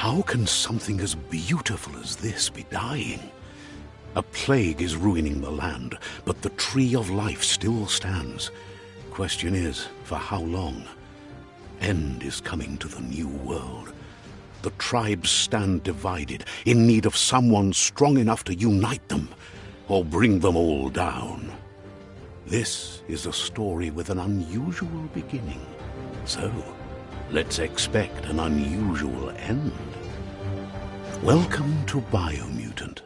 How can something as beautiful as this be dying? A plague is ruining the land, but the tree of life still stands. Question is, for how long? End is coming to the new world. The tribes stand divided, in need of someone strong enough to unite them, or bring them all down. This is a story with an unusual beginning. So, let's expect an unusual end. Welcome to Biomutant.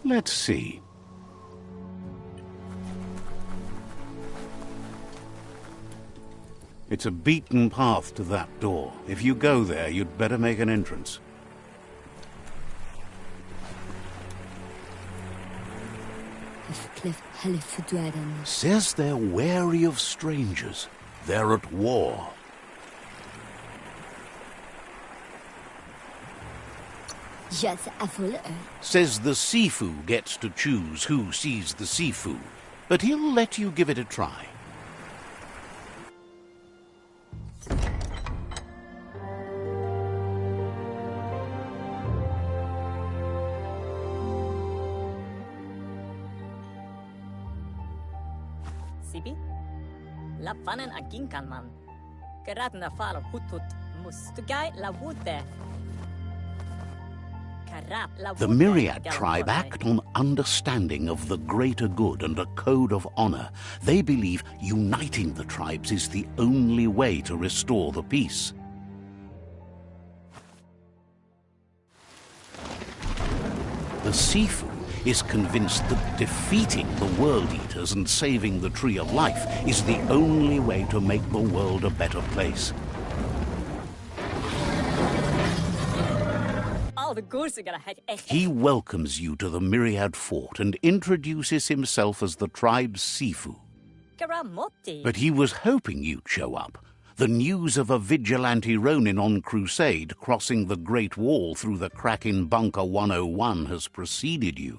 Let's see. It's a beaten path to that door. If you go there, you'd better make an entrance. Says they're wary of strangers. They're at war. Says the Sifu gets to choose who sees the Sifu, but he'll let you give it a try. Sibi? La panen aginkan man. Geradna fal hutut mustugai la wute. The Myriad tribe act on understanding of the greater good and a code of honor. They believe uniting the tribes is the only way to restore the peace. The Sifu is convinced that defeating the World Eaters and saving the Tree of Life is the only way to make the world a better place. He welcomes you to the Myriad Fort and introduces himself as the tribe's Sifu. But he was hoping you'd show up. The news of a vigilante Ronin on crusade crossing the Great Wall through the crack in Bunker 101 has preceded you.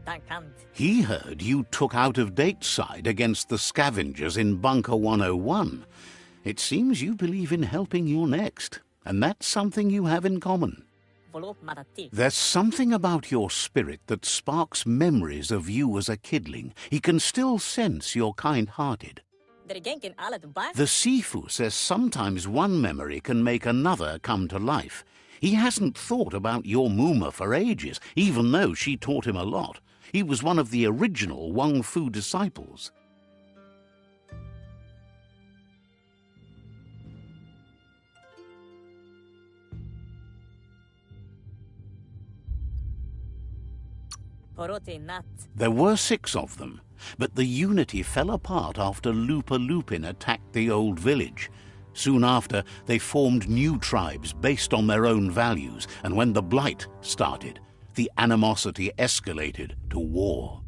Tankant. He heard you took out-of-date side against the scavengers in Bunker 101. It seems you believe in helping your next, and that's something you have in common. Volop matati. There's something about your spirit that sparks memories of you as a kidling. He can still sense you're kind-hearted. Dergenkin alet bar. The Sifu says sometimes one memory can make another come to life. He hasn't thought about your Muma for ages, even though she taught him a lot. He was one of the original Wang Fu disciples. Porote nat. There were 6 of them, but the unity fell apart after Lupa Lupin attacked the old village. Soon after, they formed new tribes based on their own values, and when the Blight started, the animosity escalated to war.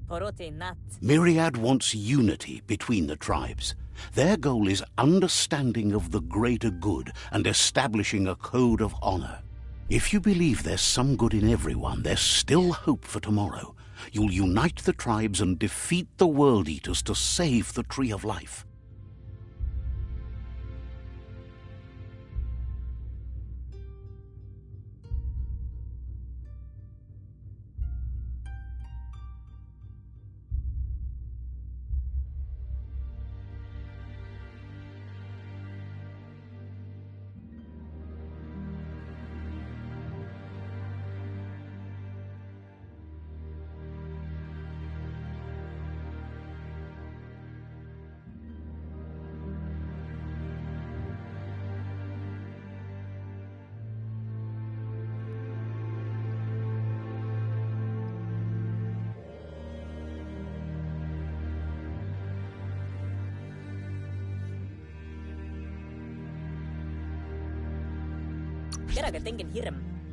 Porote nat. Myriad wants unity between the tribes. Their goal is understanding of the greater good and establishing a code of honor. If you believe there's some good in everyone, there's still hope for tomorrow. You'll unite the tribes and defeat the World Eaters to save the Tree of Life.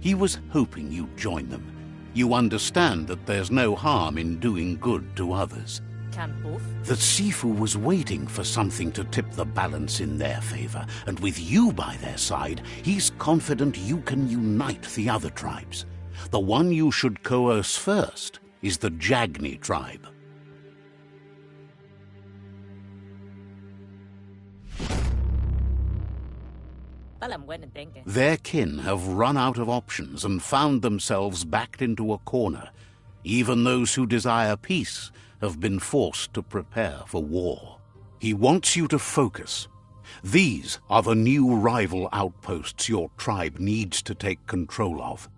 He was hoping you'd join them. You understand that there's no harm in doing good to others. The Sifu was waiting for something to tip the balance in their favor, and with you by their side, he's confident you can unite the other tribes. The one you should coerce first is the Jagni tribe. Their kin have run out of options and found themselves backed into a corner. Even those who desire peace have been forced to prepare for war. He wants you to focus. These are the new rival outposts your tribe needs to take control of.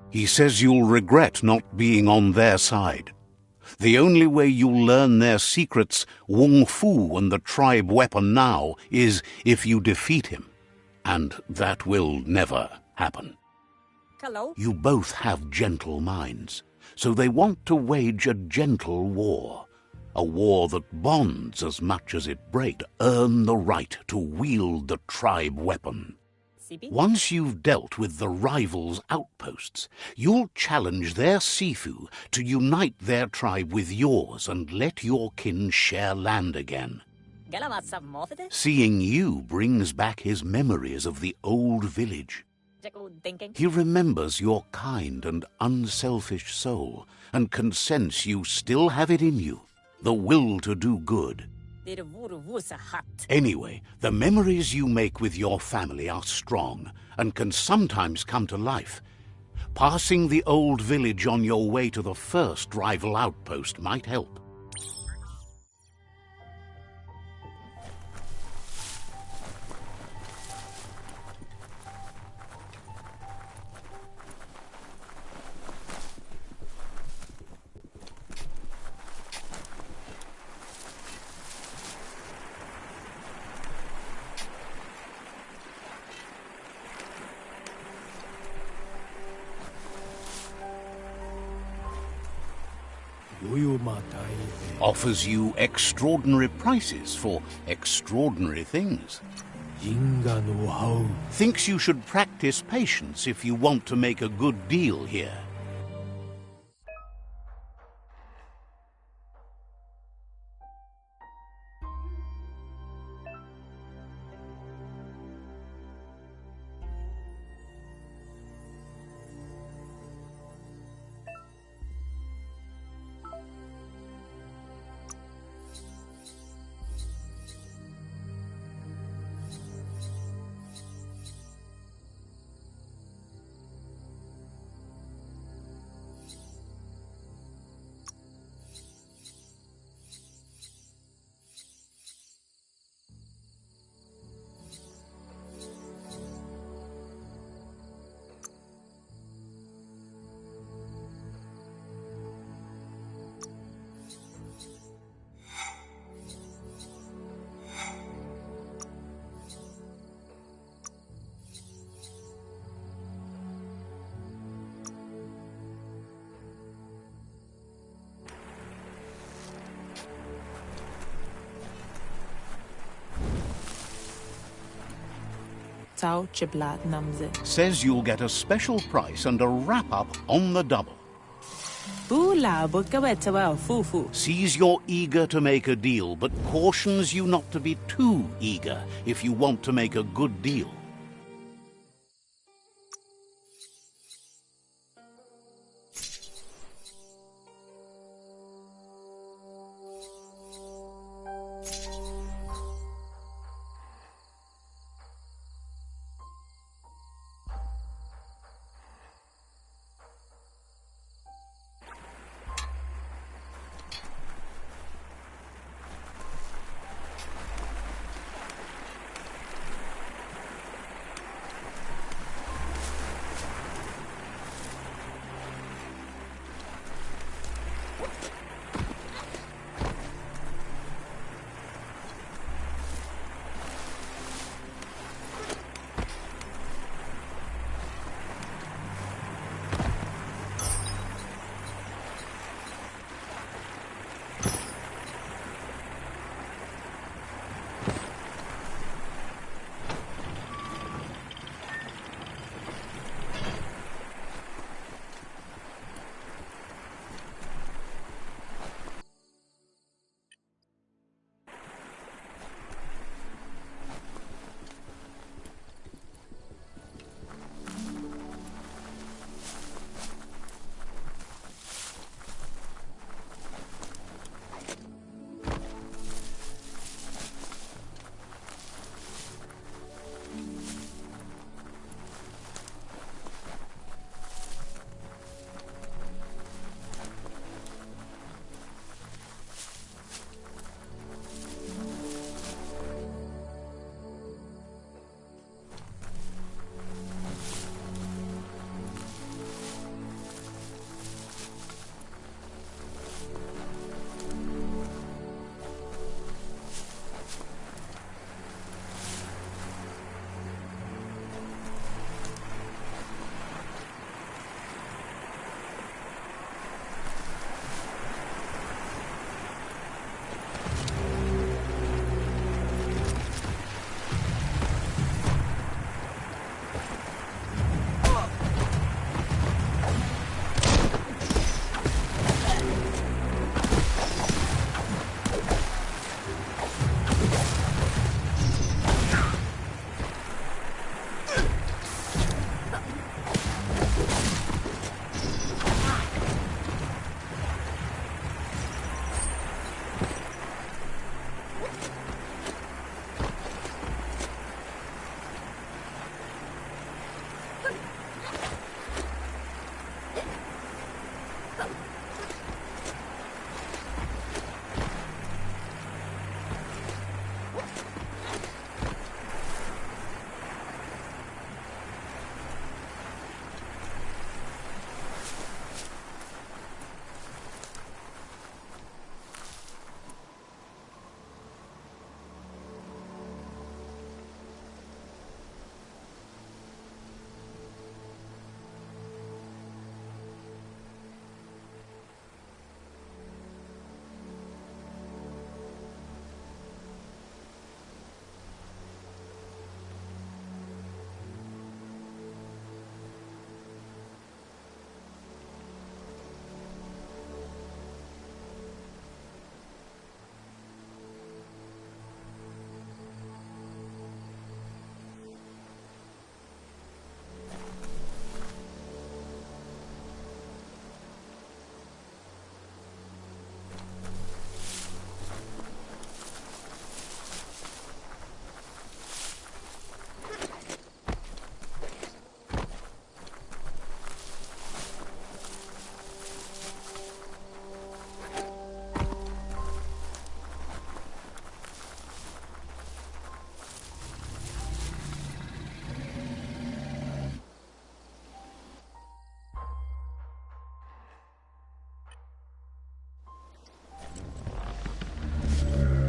He says you'll regret not being on their side. The only way you'll learn their secrets, Wung Fu and the tribe weapon now, is if you defeat him. And that will never happen. Hello? You both have gentle minds, so they want to wage a gentle war. A war that bonds as much as it breaks. Earn the right to wield the tribe weapon. Once you've dealt with the rivals' outposts, you'll challenge their Sifu to unite their tribe with yours and let your kin share land again. Seeing you brings back his memories of the old village. He remembers your kind and unselfish soul and can sense you still have it in you, the will to do good. Anyway, the memories you make with your family are strong and can sometimes come to life. Passing the old village on your way to the first rival outpost might help. Offers you extraordinary prices for extraordinary things. Thinks you should practice patience if you want to make a good deal here. Sao Chiblat Namze. Says you'll get a special price and a wrap-up on the double. Bula Bukawetawa Fufu. Sees you're eager to make a deal, but cautions you not to be too eager if you want to make a good deal.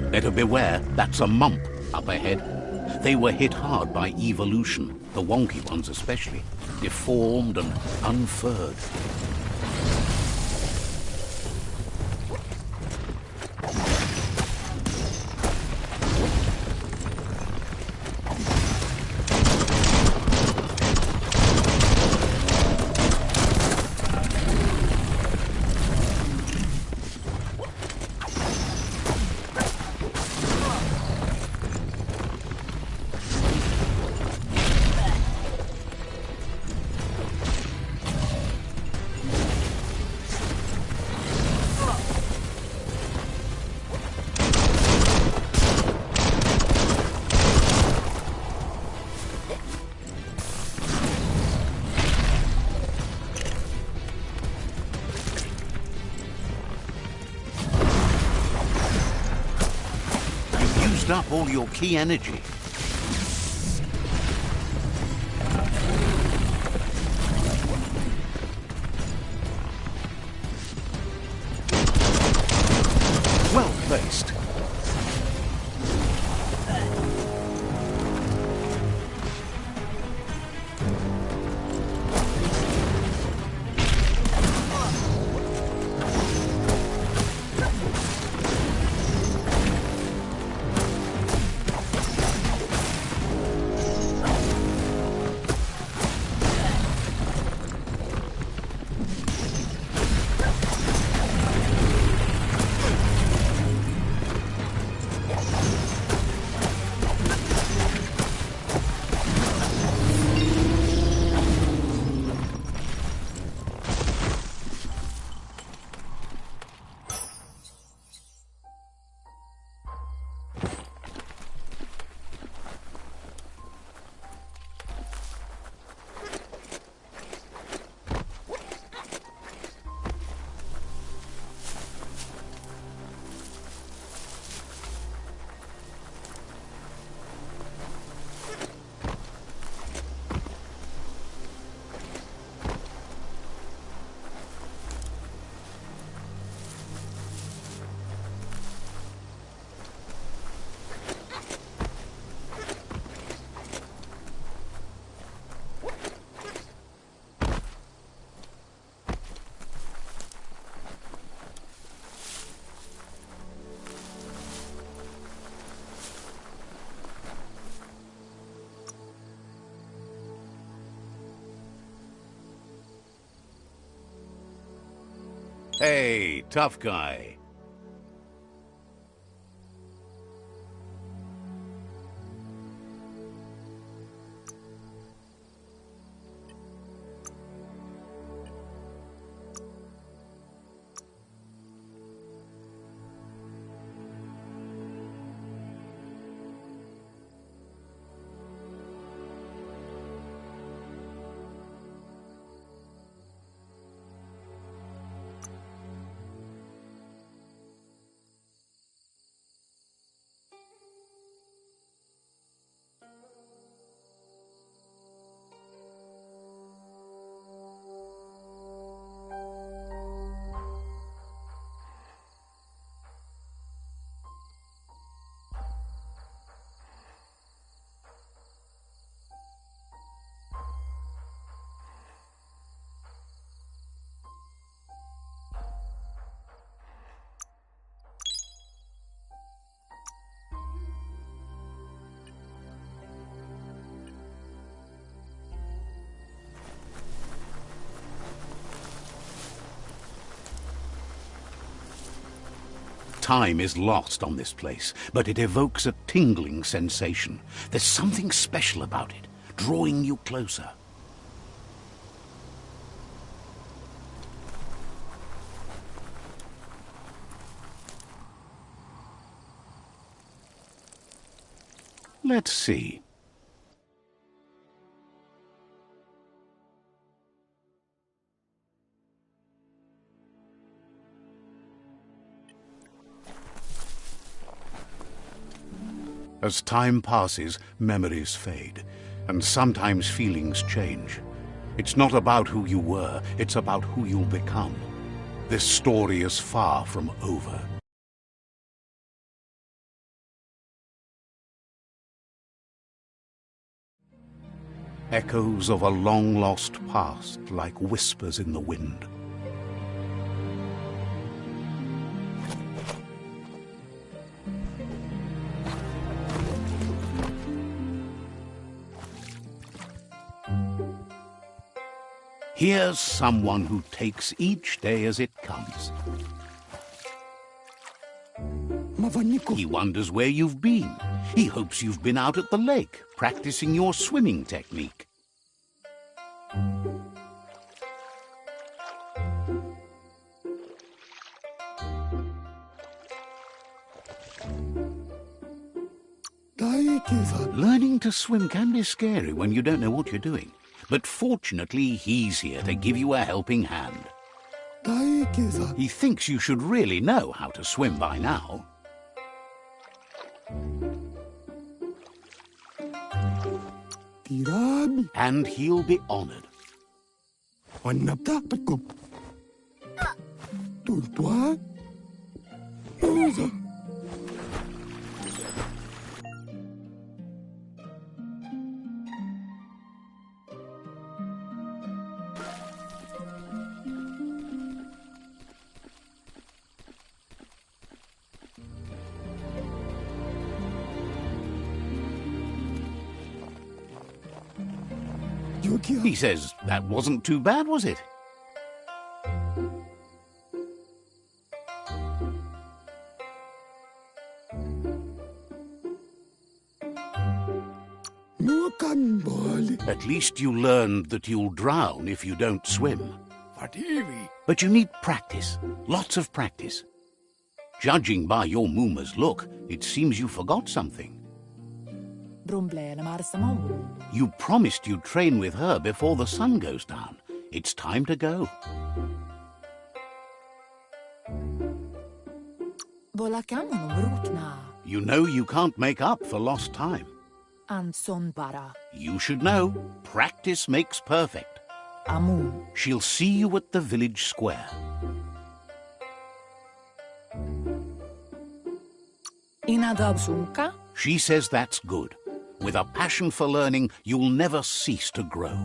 Better beware, that's a mump up ahead. They were hit hard by evolution, the wonky ones especially, deformed and unfurred. used up all your key energy. Well placed. Hey, tough guy. Time is lost on this place, but it evokes a tingling sensation. There's something special about it, drawing you closer. Let's see. As time passes, memories fade, and sometimes feelings change. It's not about who you were, it's about who you'll become. This story is far from over. Echoes of a long-lost past, like whispers in the wind. Here's someone who takes each day as it comes. He wonders where you've been. He hopes you've been out at the lake, practicing your swimming technique. Learning to swim can be scary when you don't know what you're doing. But fortunately, he's here to give you a helping hand. He thinks you should really know how to swim by now. Tirami. And he'll be honored. Wanap dapat ko. Turtua. Rosa. He says that wasn't too bad, was it? At least you learned that you'll drown if you don't swim. But you need practice, lots of practice. Judging by your Mooma's look, it seems you forgot something. You promised you'd train with her before the sun goes down. It's time to go. You know you can't make up for lost time. You should know, practice makes perfect. She'll see you at the village square. She says that's good. With a passion for learning, you'll never cease to grow.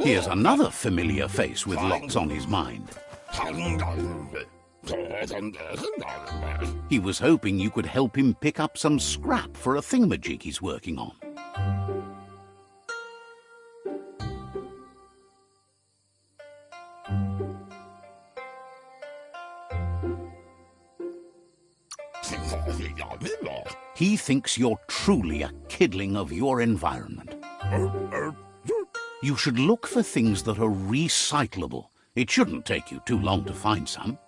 Here's another familiar face with lots on his mind. He was hoping you could help him pick up some scrap for a thingamajig he's working on. He thinks you're truly a kidling of your environment. You should look for things that are recyclable. It shouldn't take you too long to find some.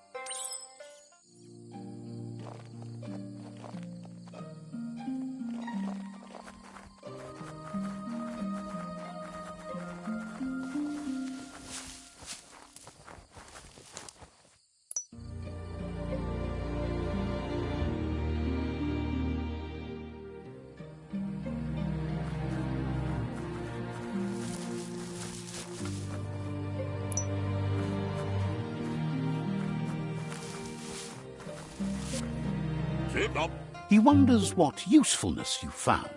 He wonders what usefulness you found.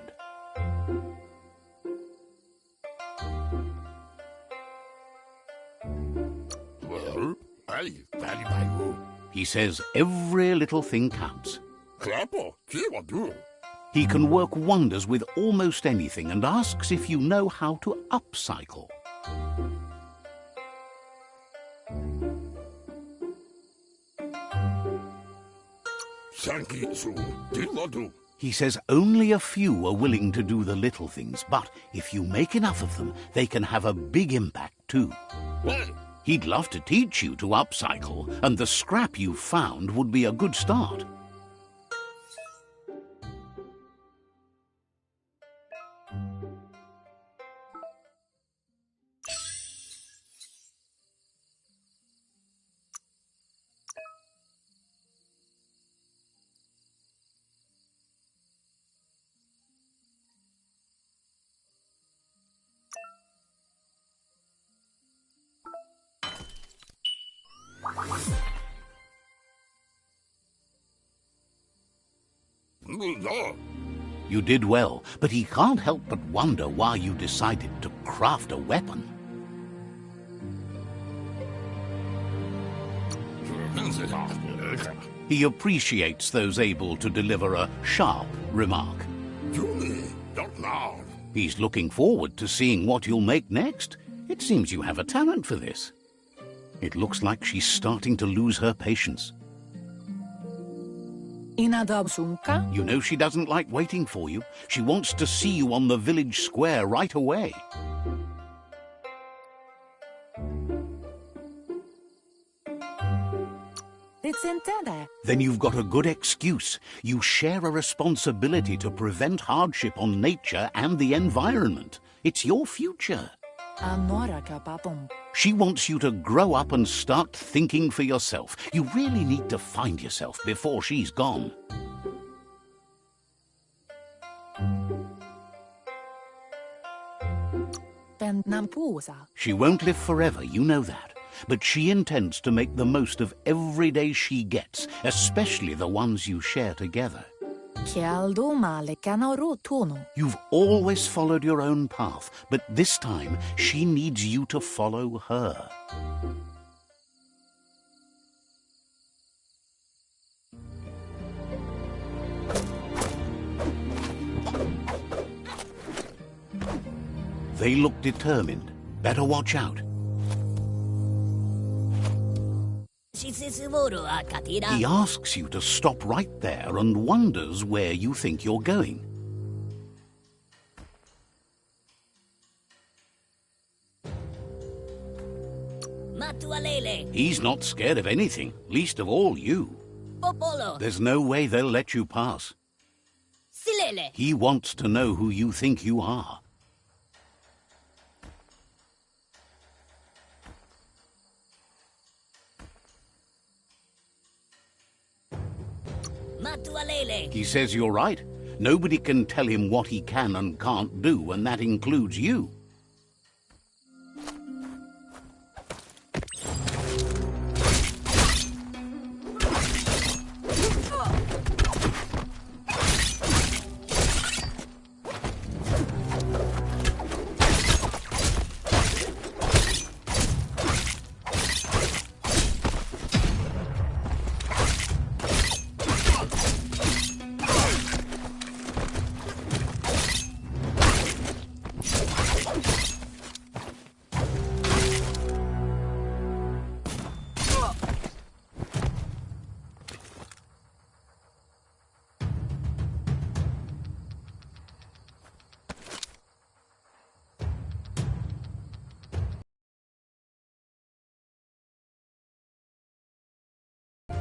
He says every little thing counts. He can work wonders with almost anything and asks if you know how to upcycle. He says only a few are willing to do the little things, but if you make enough of them, they can have a big impact too. He'd love to teach you to upcycle, and the scrap you found would be a good start. You did well, but he can't help but wonder why you decided to craft a weapon. He appreciates those able to deliver a sharp remark. He's looking forward to seeing what you'll make next. It seems you have a talent for this. It looks like she's starting to lose her patience. You know she doesn't like waiting for you. She wants to see you on the village square right away. sentende. Then you've got a good excuse. You share a responsibility to prevent hardship on nature and the environment. It's your future. Anora ka papum. She wants you to grow up and start thinking for yourself. You really need to find yourself before she's gone. Ben nampusa. She won't live forever, you know that. But she intends to make the most of every day she gets, especially the ones you share together. Chialdo male canoro tono. You've always followed your own path, but this time she needs you to follow her. They look determined. Better watch out. He asks you to stop right there and wonders where you think you're going. He's not scared of anything, least of all you. There's no way they'll let you pass. He wants to know who you think you are. He says you're right. Nobody can tell him what he can and can't do, and that includes you.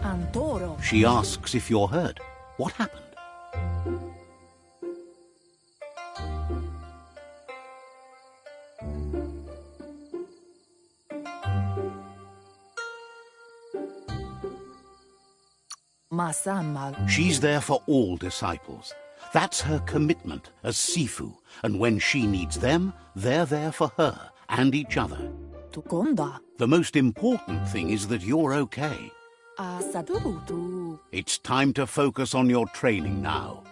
Antoro. She asks if you're hurt. What happened? Masamal. She's there for all disciples. That's her commitment as Sifu, and when she needs them, they're there for her and each other. Tukonda. The most important thing is that you're okay. Asadurutu. It's time to focus on your training now.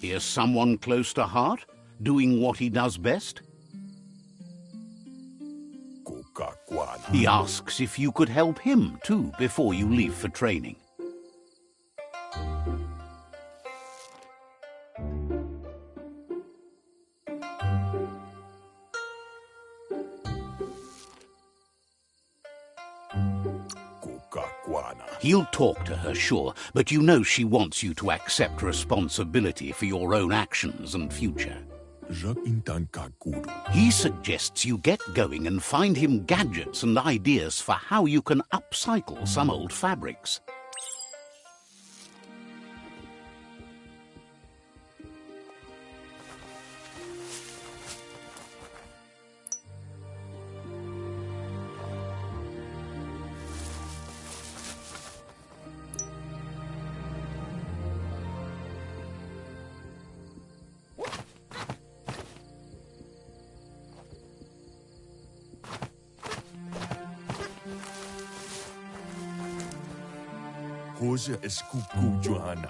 Here's someone close to heart, doing what he does best. He asks if you could help him too before you leave for training. He'll talk to her, sure, but you know she wants you to accept responsibility for your own actions and future. He suggests you get going and find him gadgets and ideas for how you can upcycle some old fabrics.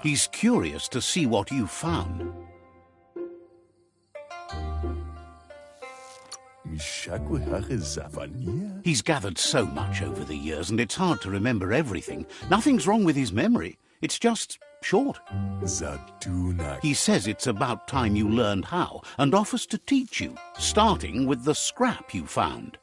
He's curious to see what you found. He's gathered so much over the years, and it's hard to remember everything. Nothing's wrong with his memory. It's just short. He says it's about time you learned how, and offers to teach you, starting with the scrap you found.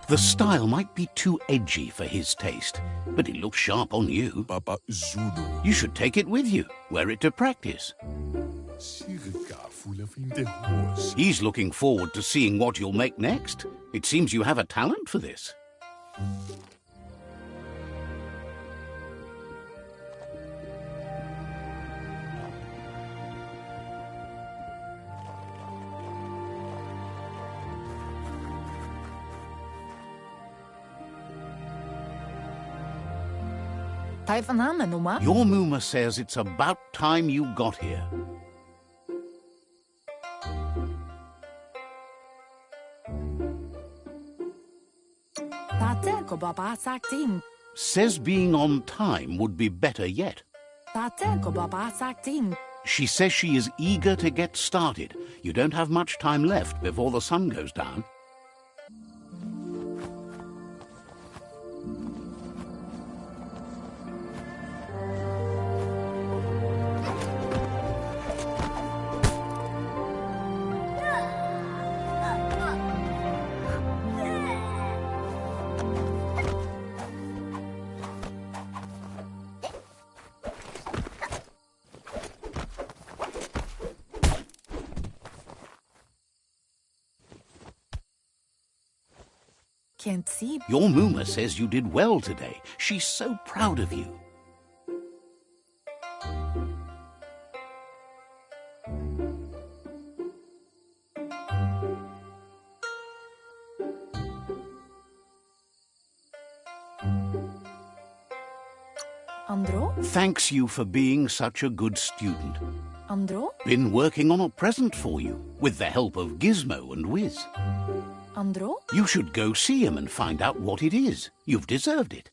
The style might be too edgy for his taste, but it looks sharp on you. You should take it with you, wear it to practice. He's looking forward to seeing what you'll make next. It seems you have a talent for this. Your Muma says it's about time you got here. Says being on time would be better yet. She says she is eager to get started. You don't have much time left before the sun goes down. Can't see. Your Muma says you did well today. She's so proud of you. Andro? Thanks you for being such a good student. Andro? Been working on a present for you, with the help of Gizmo and Wiz. Andro? You should go see him and find out what it is. You've deserved it.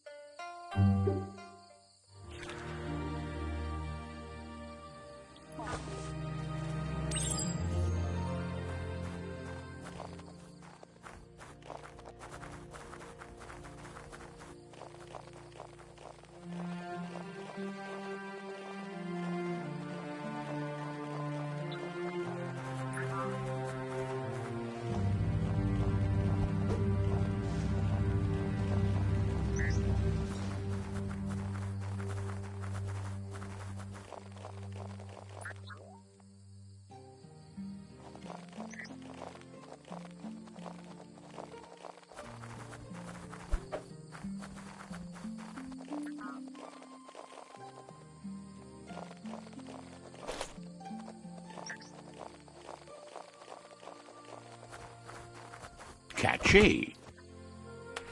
Catchy.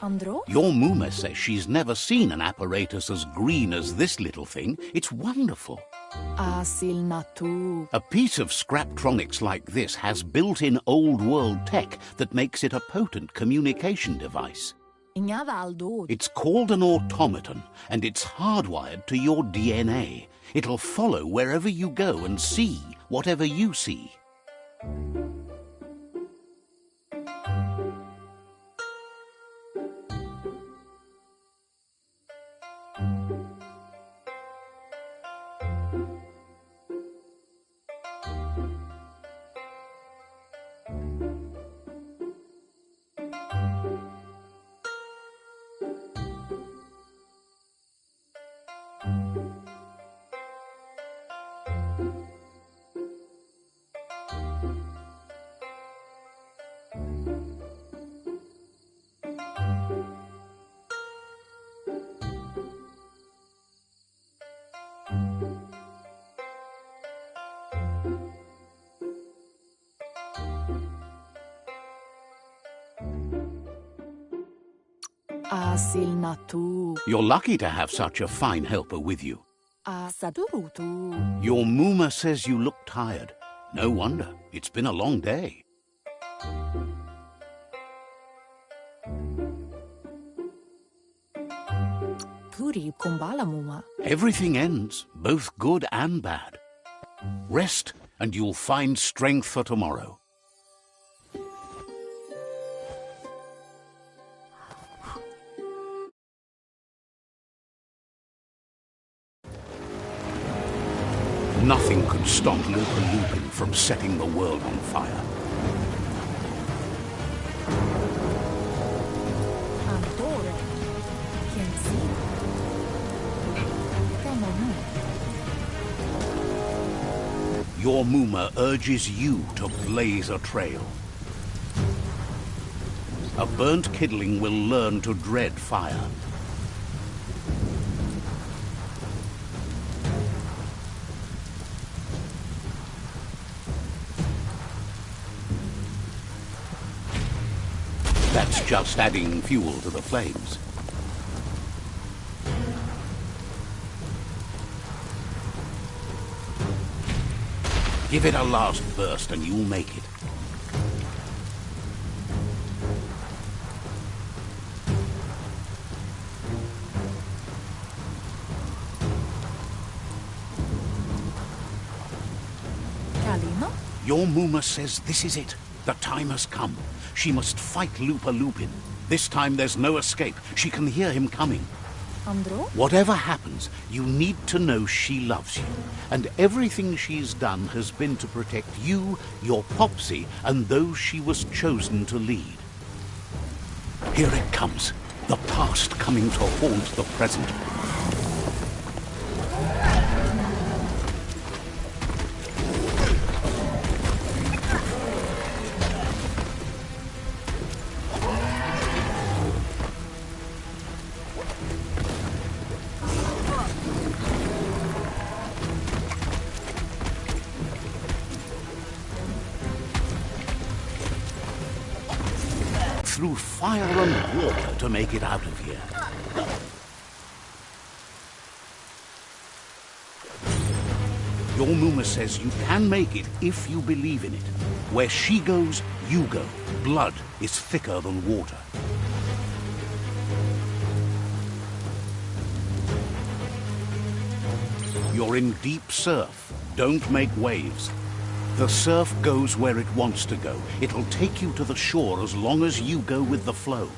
Andro? Your Muma says she's never seen an apparatus as green as this little thing. It's wonderful. Asil natu. A piece of Scraptronics like this has built-in old-world tech that makes it a potent communication device. Inga valdo. It's called an automaton, and it's hardwired to your DNA. It'll follow wherever you go and see whatever you see. Asil natu. You're lucky to have such a fine helper with you. Asadurutu. Your Mooma says you look tired. No wonder. It's been a long day. Puri kumbala muma. Everything ends, both good and bad. Rest, and you'll find strength for tomorrow. Nothing could stop Lupin from setting the world on fire. Antore. Kensi. Kamonu. Your Mooma urges you to blaze a trail. A burnt kidling will learn to dread fire. That's just adding fuel to the flames. Give it a last burst and you'll make it. Kalima. Your Mooma says this is it. The time has come. She must fight Lupin. This time there's no escape. She can hear him coming. Andro. Whatever happens, you need to know she loves you. And everything she's done has been to protect you, your Popsy, and those she was chosen to lead. Here it comes. The past coming to haunt the present. Through fire and water to make it out of here. Your Mooma says you can make it if you believe in it. Where she goes, you go. Blood is thicker than water. You're in deep surf. Don't make waves. The surf goes where it wants to go. It'll take you to the shore as long as you go with the flow.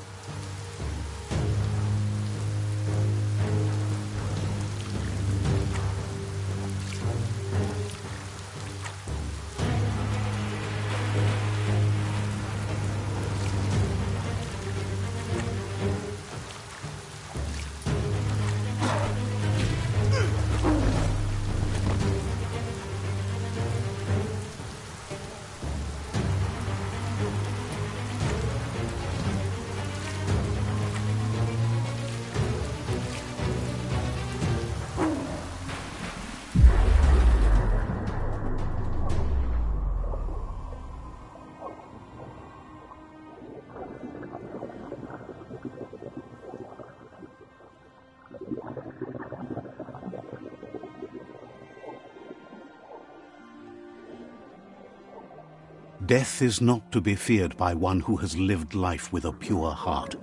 Death is not to be feared by one who has lived life with a pure heart.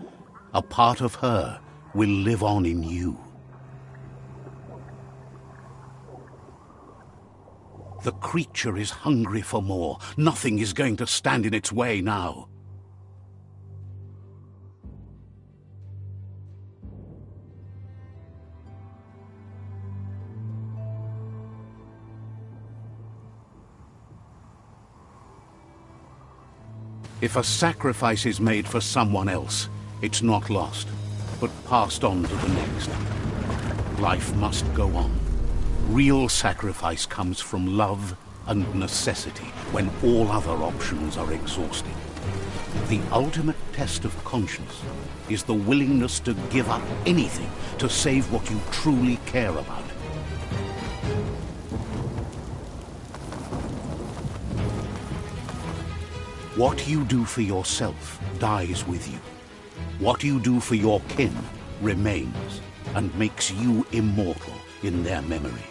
A part of her will live on in you. The creature is hungry for more. Nothing is going to stand in its way now. If a sacrifice is made for someone else, it's not lost, but passed on to the next. Life must go on. Real sacrifice comes from love and necessity when all other options are exhausted. The ultimate test of conscience is the willingness to give up anything to save what you truly care about. What you do for yourself dies with you. What you do for your kin remains and makes you immortal in their memory.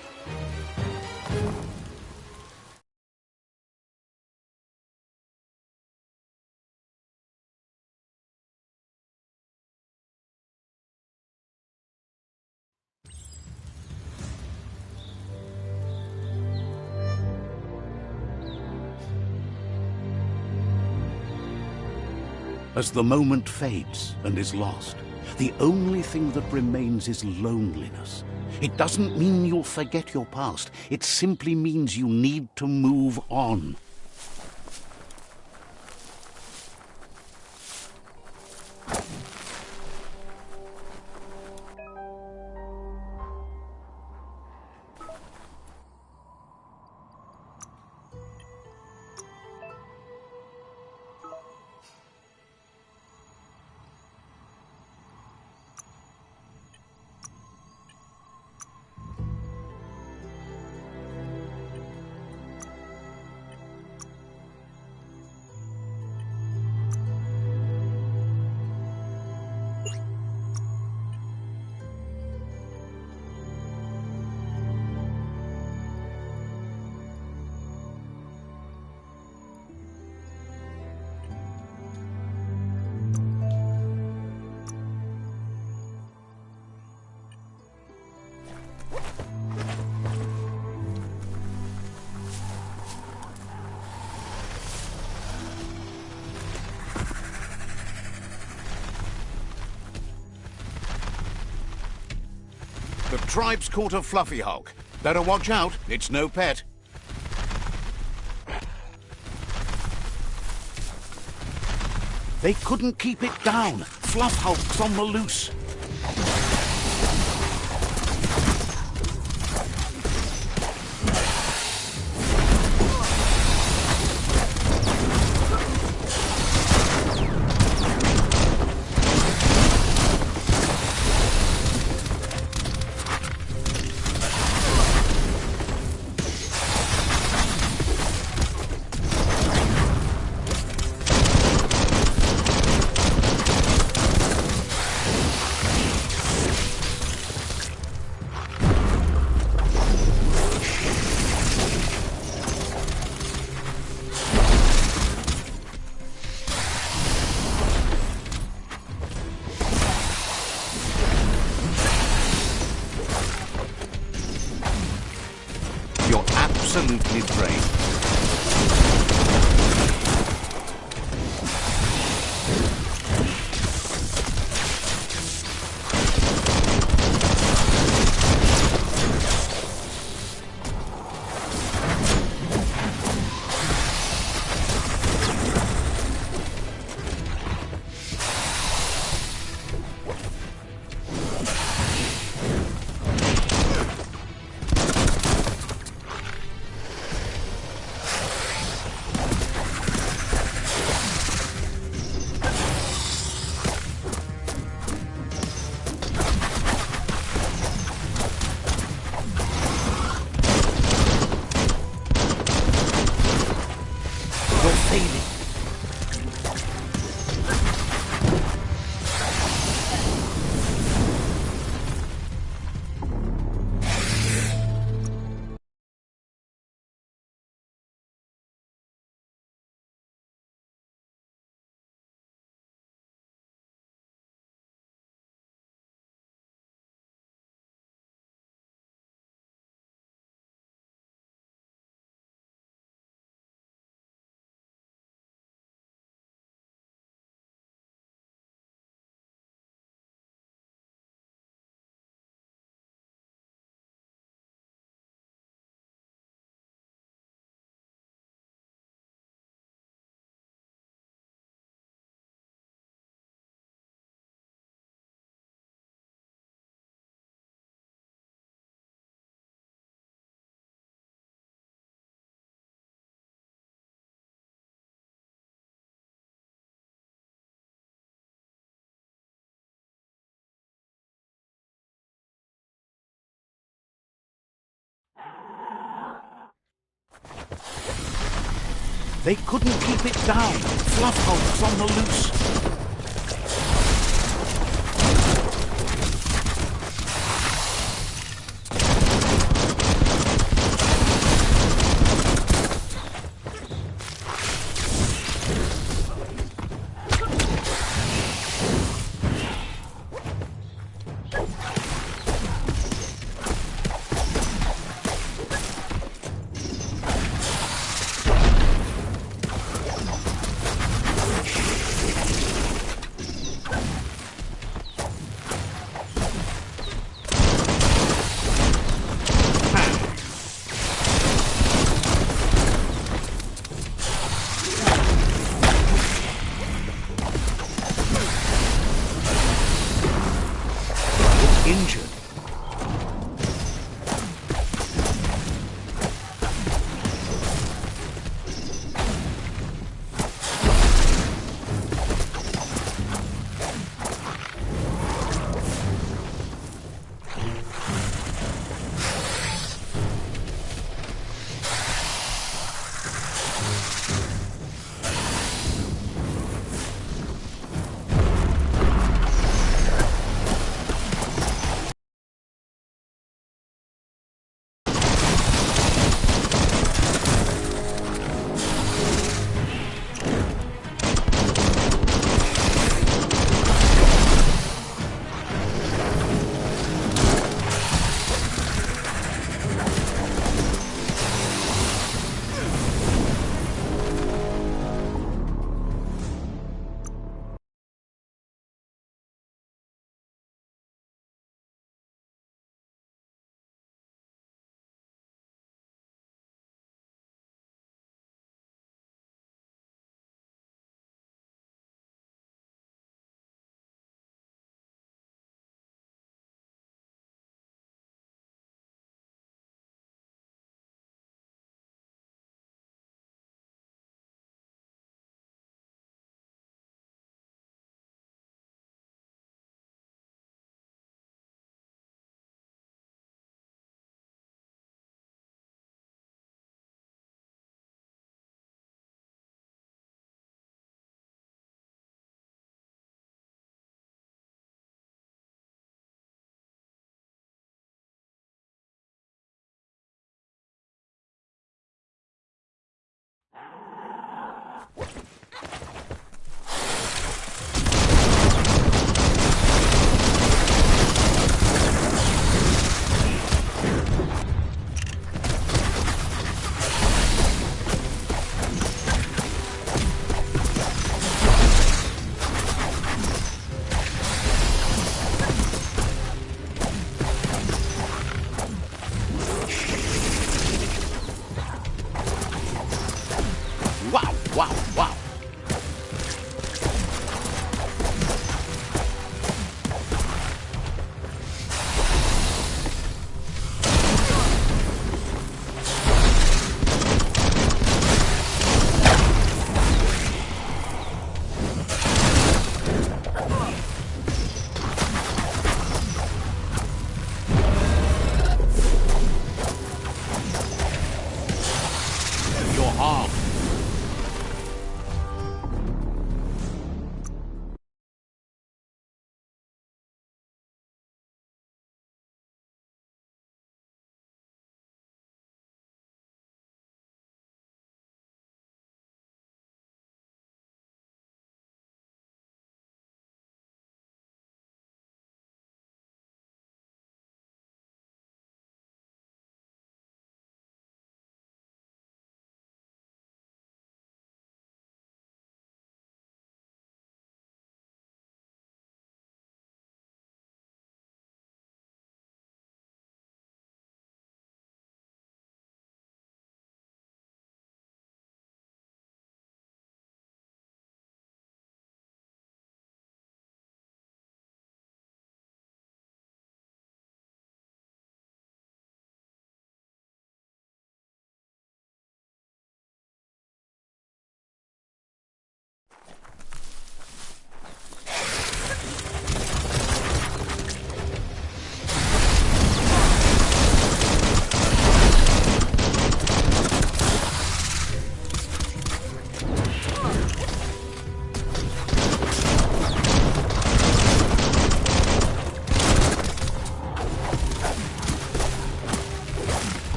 As the moment fades and is lost, the only thing that remains is loneliness. It doesn't mean you'll forget your past. It simply means you need to move on. The tribe's caught a fluffy hulk. Better watch out, it's no pet. They couldn't keep it down. Fluff hulk's on the loose. You're absolutely drained. They couldn't keep it down. Fluff hulks on the loose.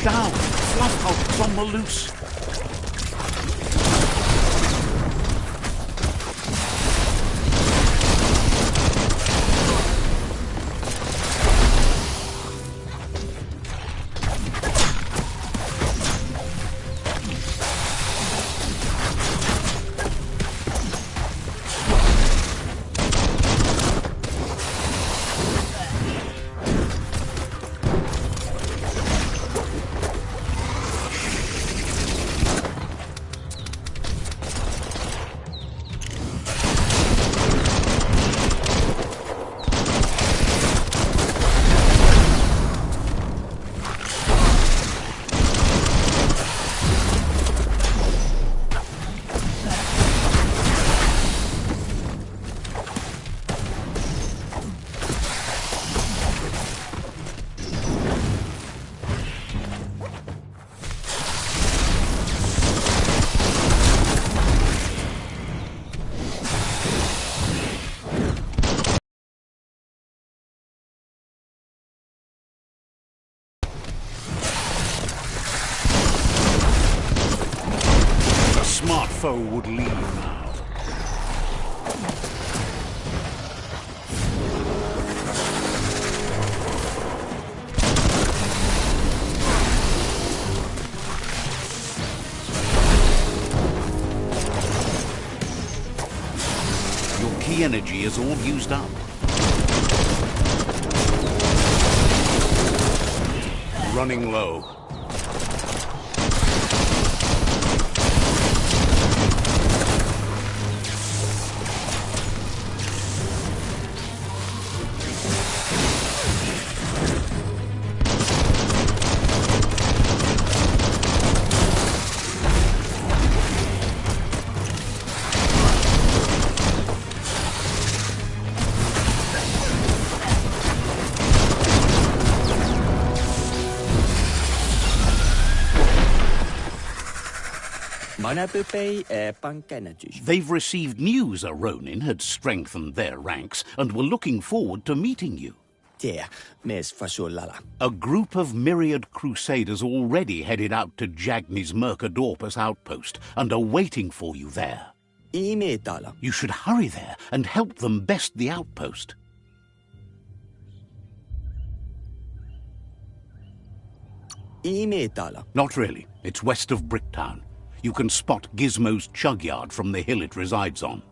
down! Fluff Hulk's on the loose! Smart foe would leave now. Your key energy is all used up. Running low. They've received news a Ronin had strengthened their ranks and were looking forward to meeting you. A group of myriad crusaders already headed out to Jagni's Mercadorpus outpost and are waiting for you there. You should hurry there and help them best the outpost. Not really. It's west of Bricktown. You can spot Gizmo's chug yard from the hill it resides on.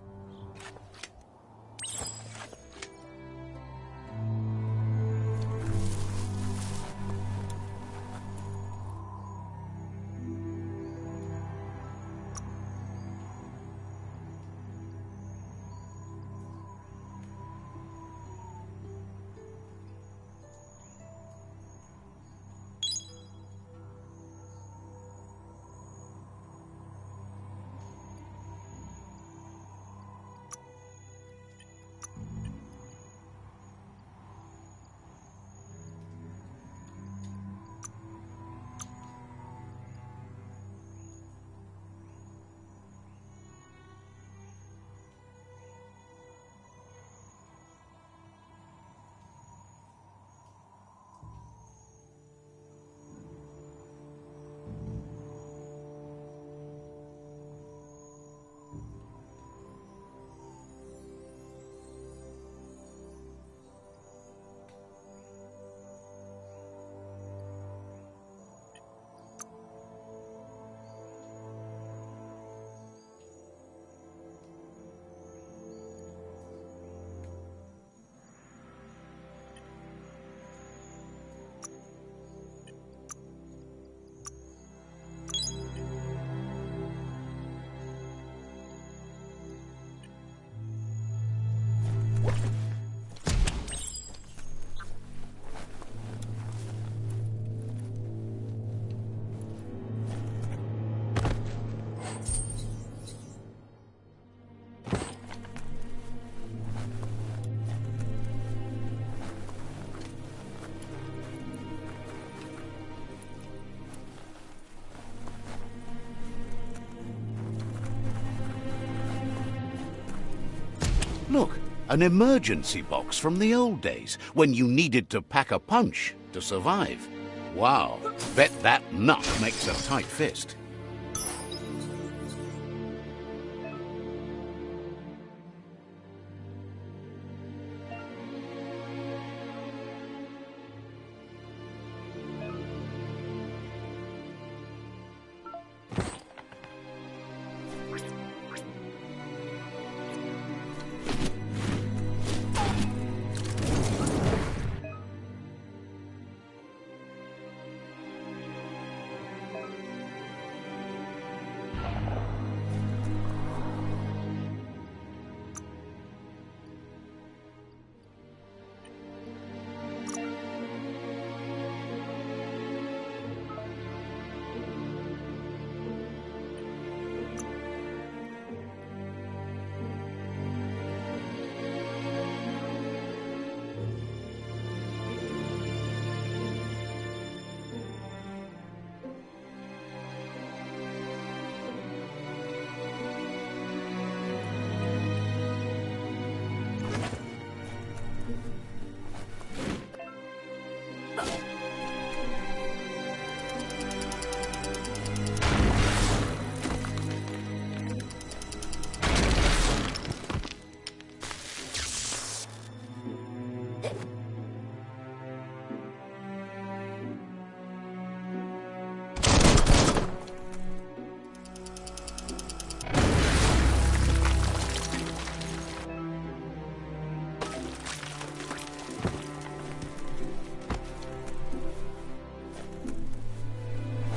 Look, an emergency box from the old days, when you needed to pack a punch to survive. Wow, bet that nut makes a tight fist.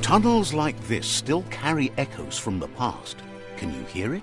Tunnels like this still carry echoes from the past. Can you hear it?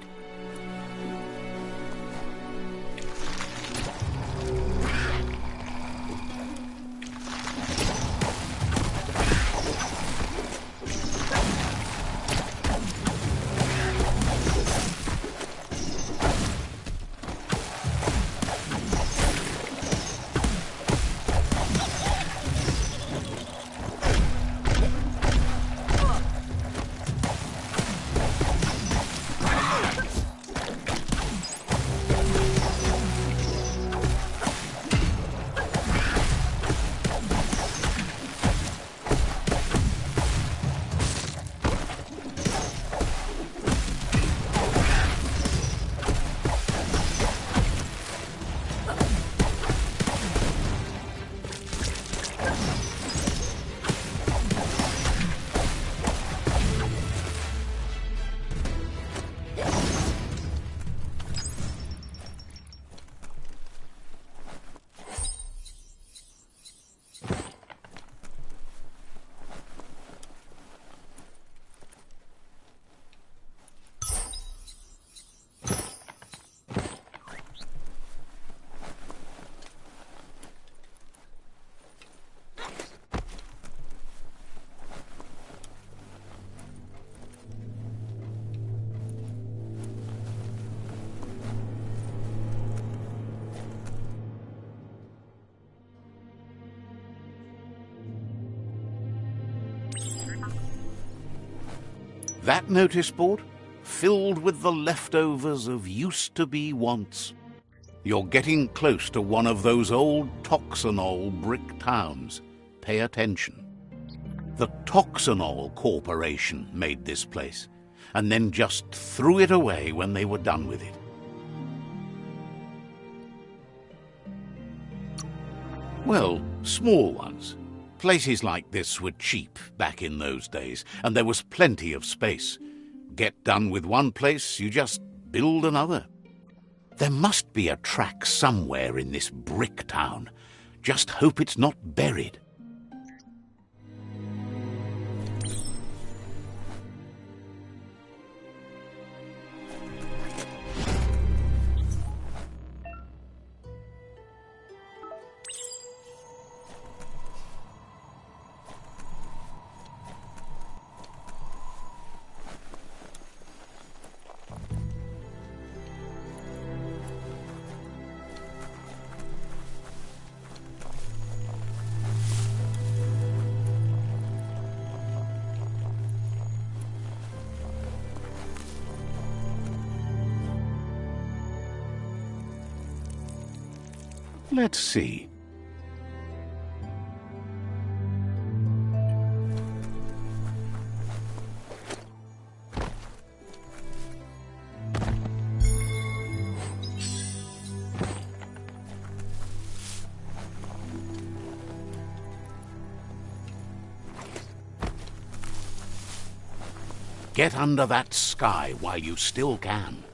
That notice board? Filled with the leftovers of used-to-be wants. You're getting close to one of those old Toxanol brick towns. Pay attention. The Toxanol Corporation made this place, and then just threw it away when they were done with it. Well, small ones. Places like this were cheap back in those days, and there was plenty of space. Get done with one place, you just build another. There must be a track somewhere in this brick town. Just hope it's not buried. Let's see. Get under that sky while you still can.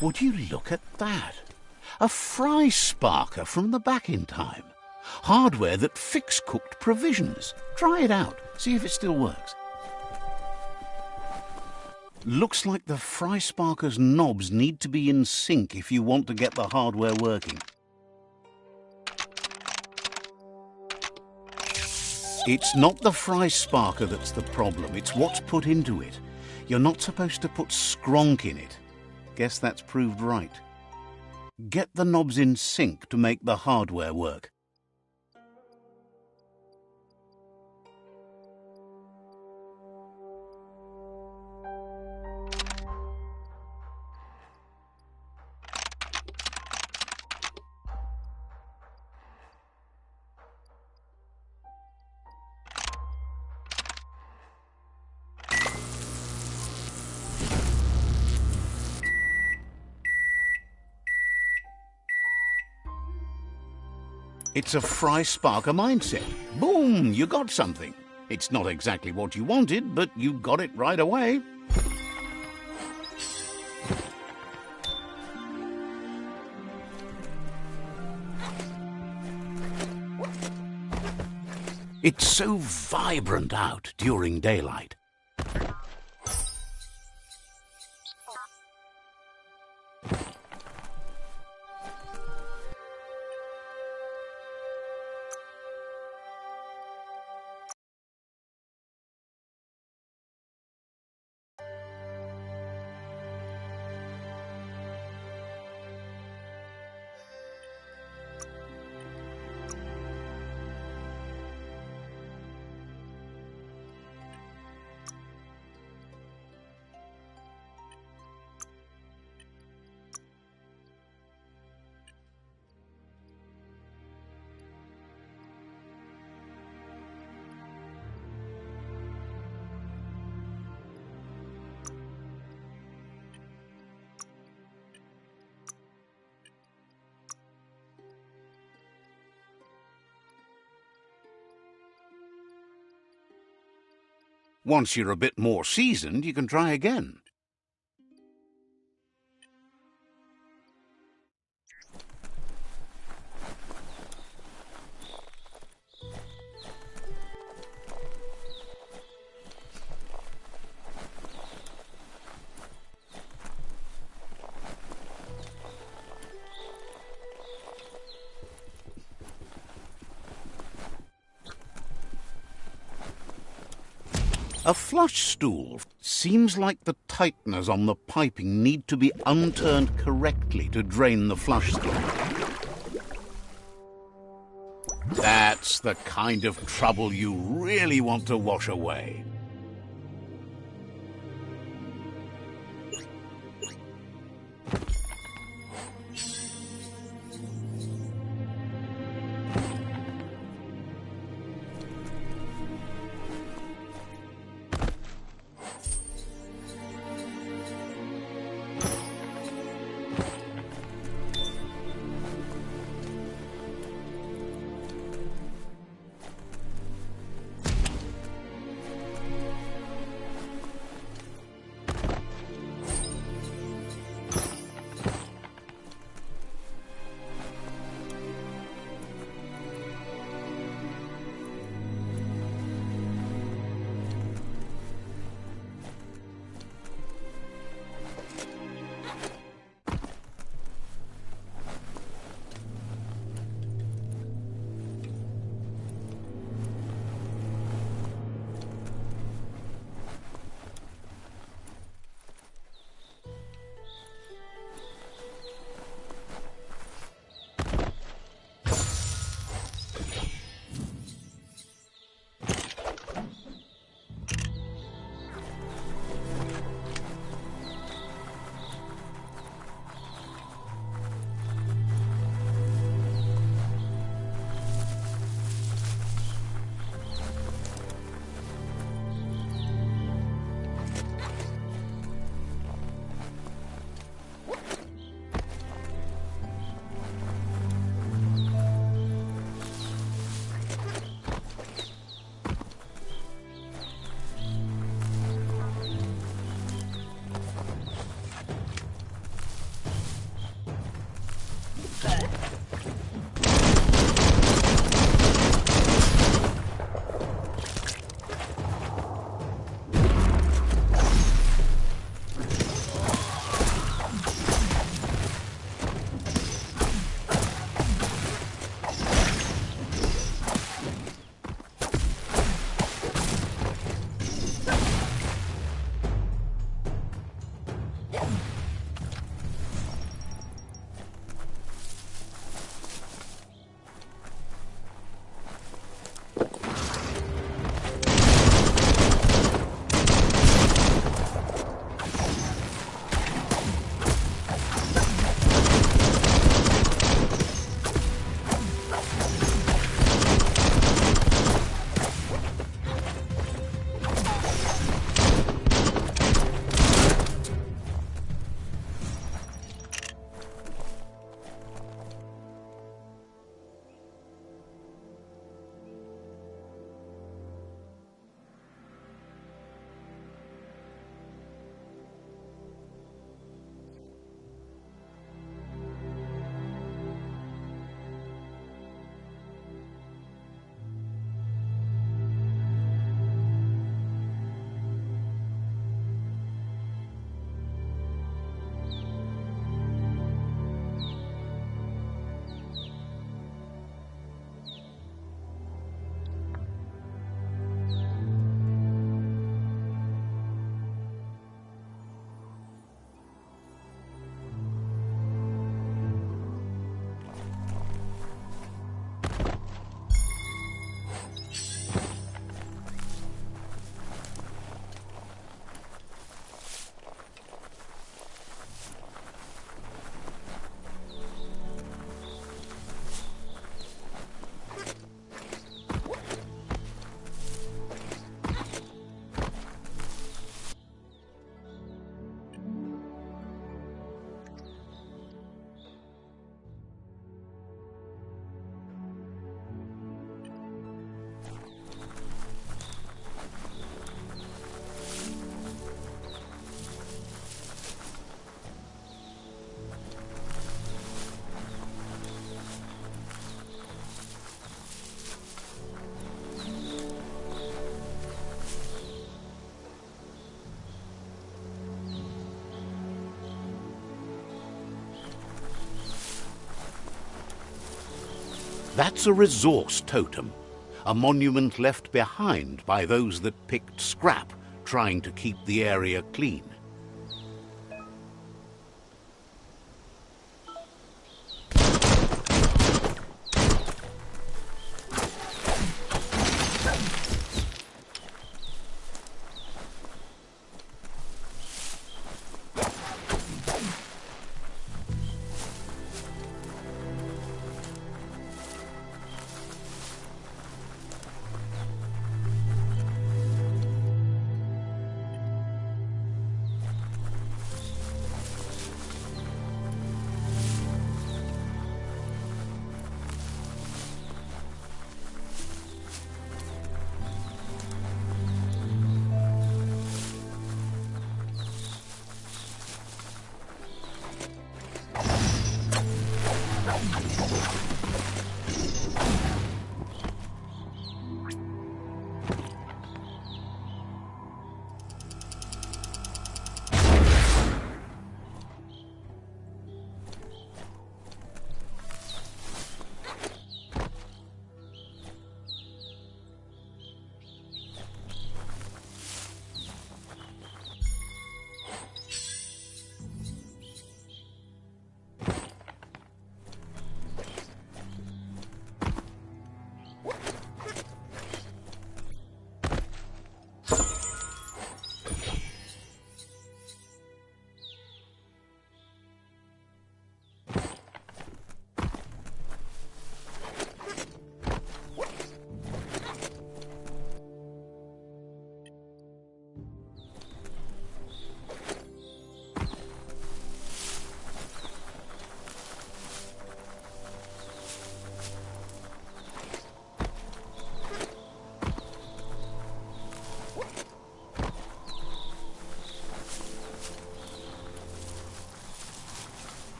Would you look at that? A fry sparker from the back in time. Hardware that fix-cooked provisions. Try it out. See if it still works. Looks like the fry sparker's knobs need to be in sync if you want to get the hardware working. It's not the fry sparker that's the problem. It's what's put into it. You're not supposed to put skronk in it. Guess that's proved right. Get the knobs in sync to make the hardware work. It's a fry sparker mindset. Boom, you got something. It's not exactly what you wanted, but you got it right away. It's so vibrant out during daylight. Once you're a bit more seasoned, you can try again. A flush stool. Seems like the tighteners on the piping need to be unturned correctly to drain the flush stool. That's the kind of trouble you really want to wash away. That's a resource totem, a monument left behind by those that picked scrap, trying to keep the area clean.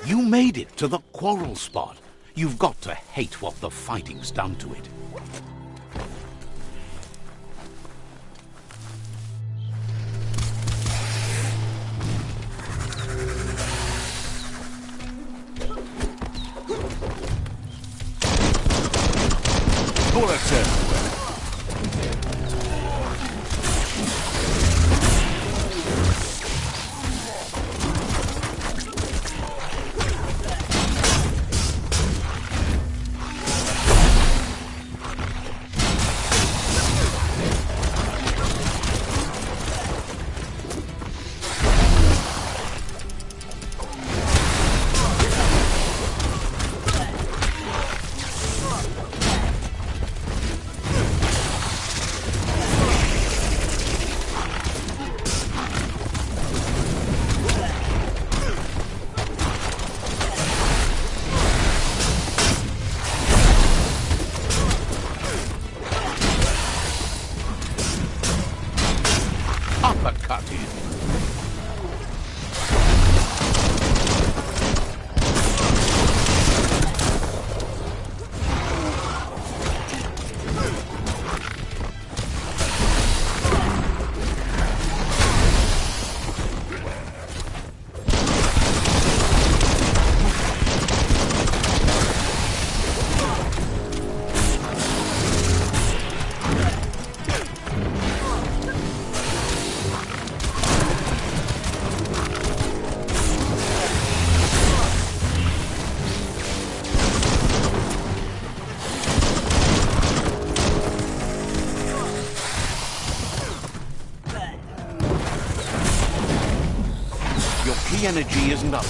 You made it to the quarrel spot. You've got to hate what the fighting's done to it. The energy isn't up.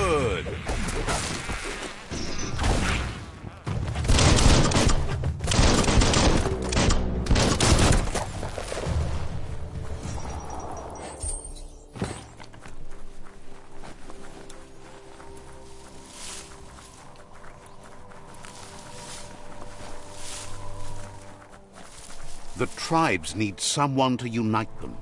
Good. The tribes need someone to unite them.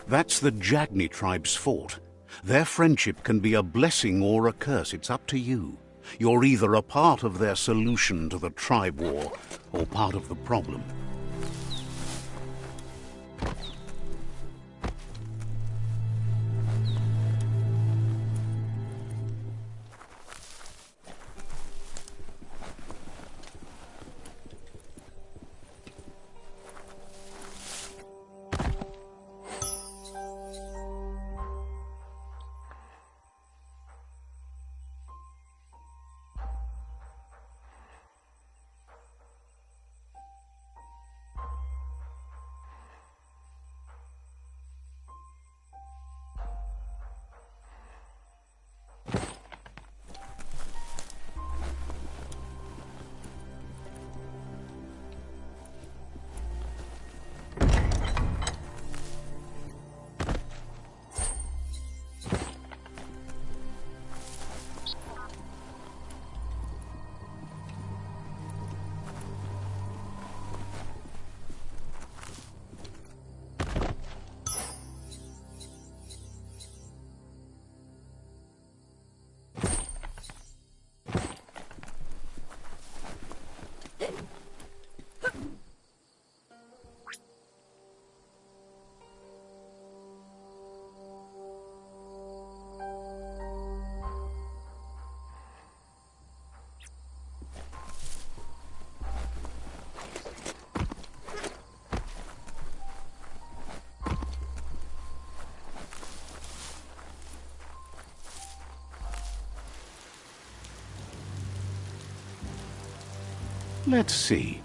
That's the Jagni tribe's fort. Their friendship can be a blessing or a curse. It's up to you. You're either a part of their solution to the tribe war or part of the problem. Let's see.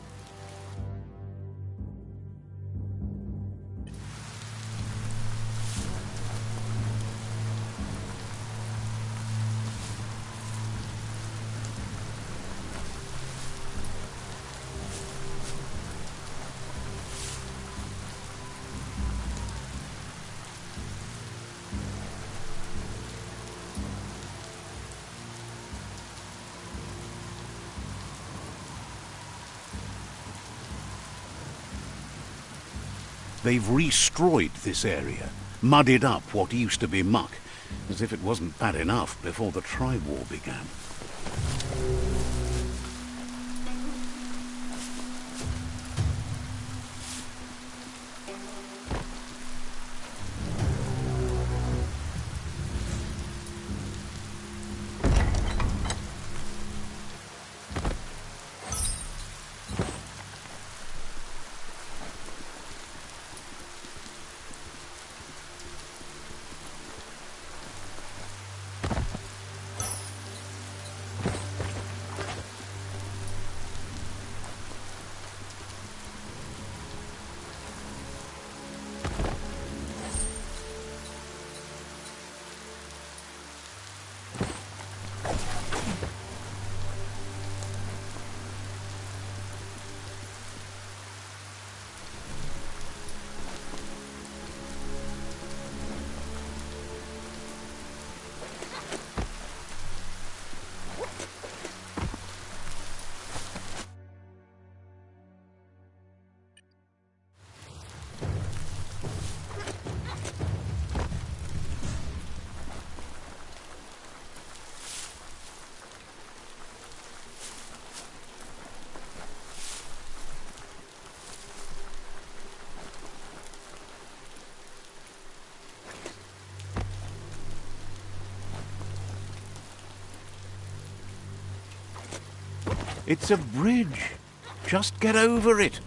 They've re-strewed this area, muddied up what used to be muck, as if it wasn't bad enough before the tribe war began. It's a bridge. Just get over it.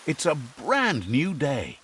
It's a brand new day.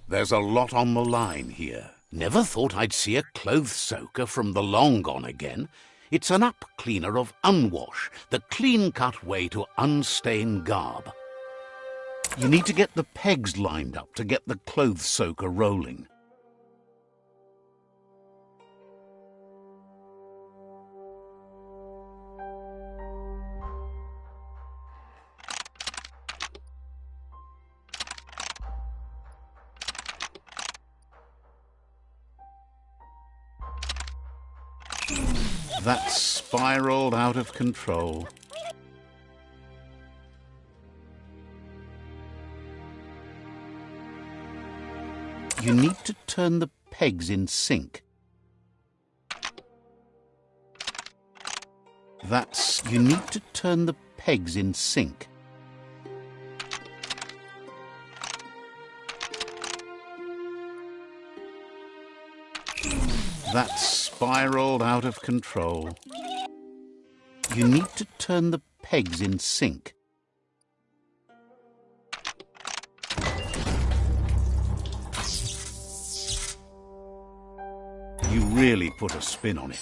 There's a lot on the line here. Never thought I'd see a clothes soaker from the long gone again. It's an up cleaner of unwash, the clean-cut way to unstain garb. You need to get the pegs lined up to get the clothes soaker rolling. That's spiraled out of control. You need to turn the pegs in sync. You need to turn the pegs in sync. That's spiraled out of control. You need to turn the pegs in sync. You really put a spin on it.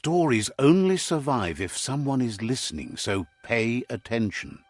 Stories only survive if someone is listening, so pay attention.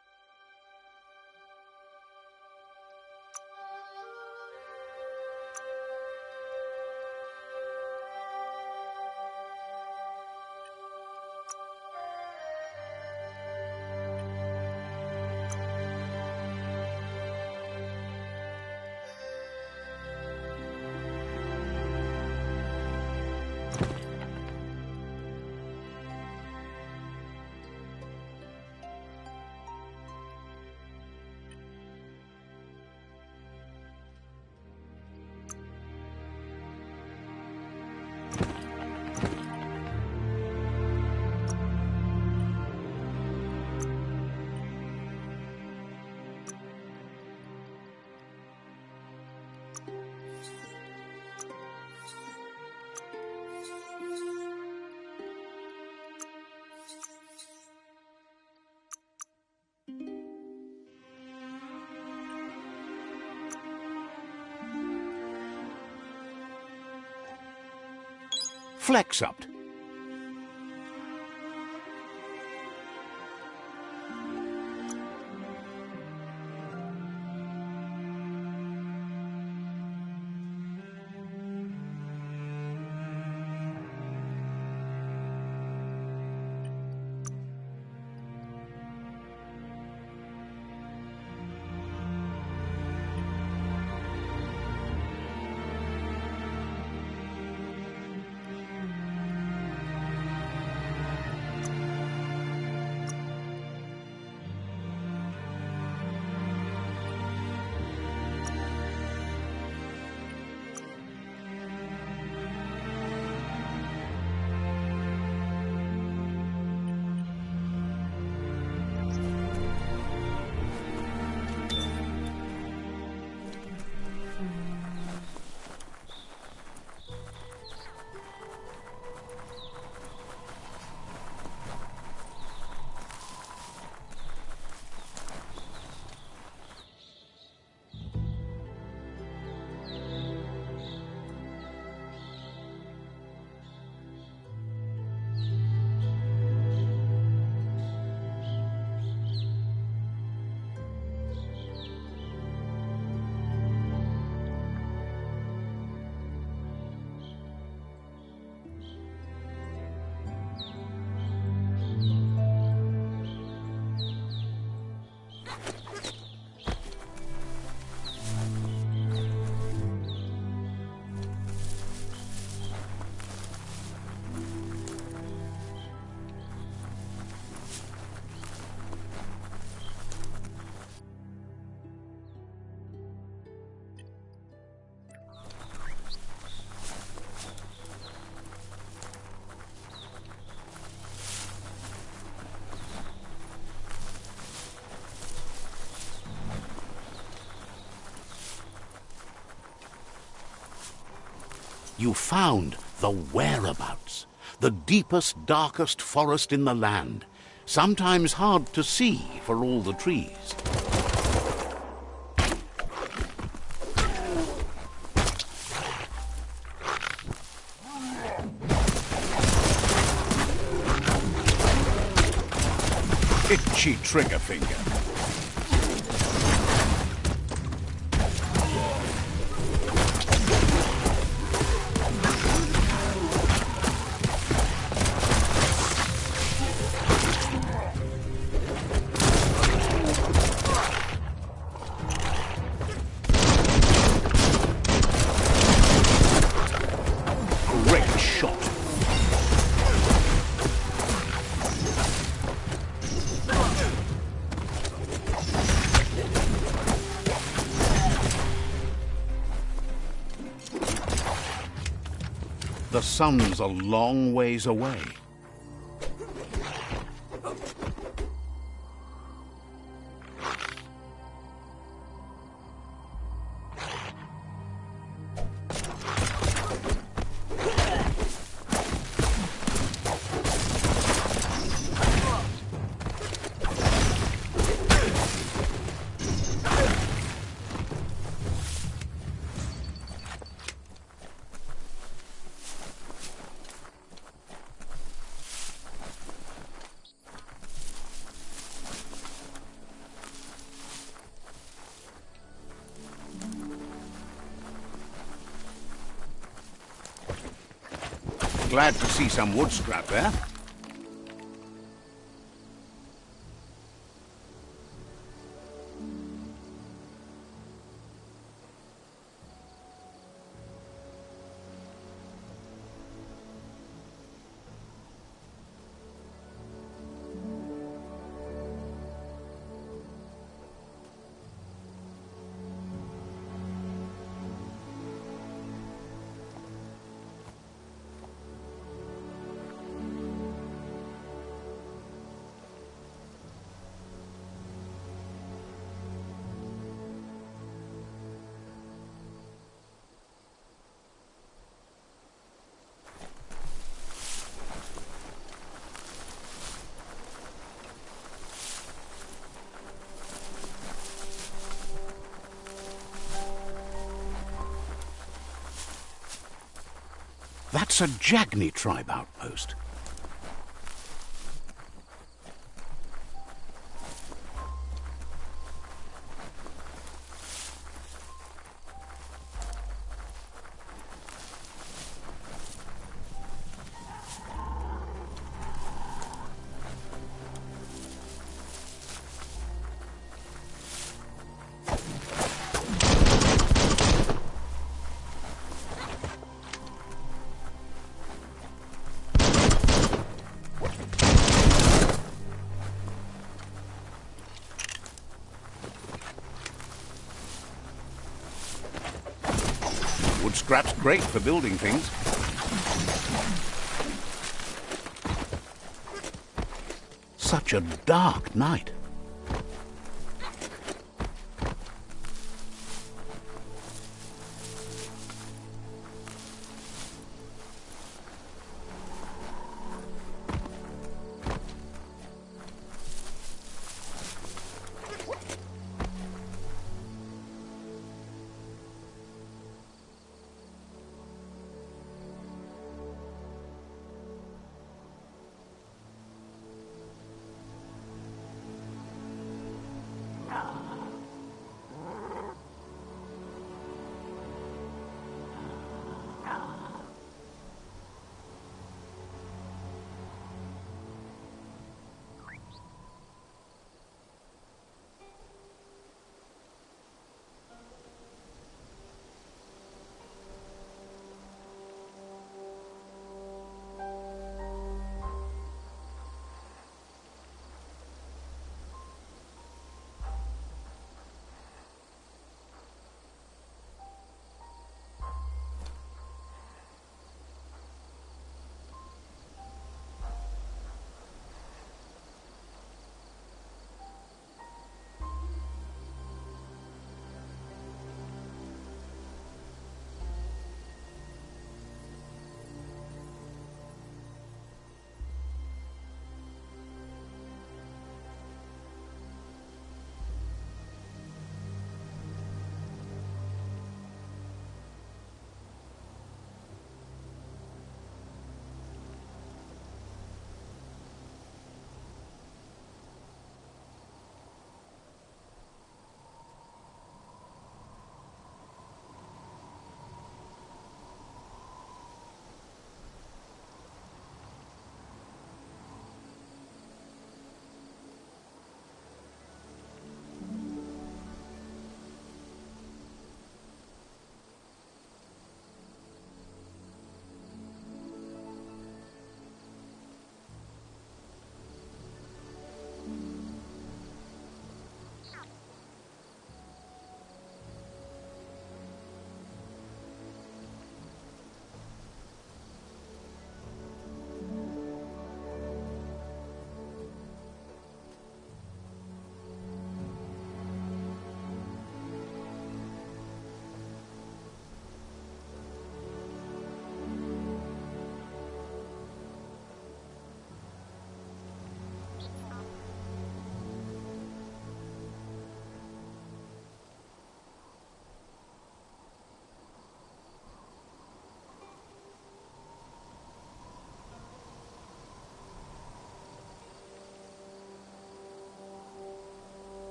Flexupt. You found the whereabouts, the deepest, darkest forest in the land, sometimes hard to see for all the trees. Itchy trigger finger. Great shot. The sun's a long ways away. Glad to see some wood scrap there. That's a Jagni tribe outpost. Wood scrap's great for building things. Such a dark night.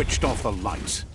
switched off the lights.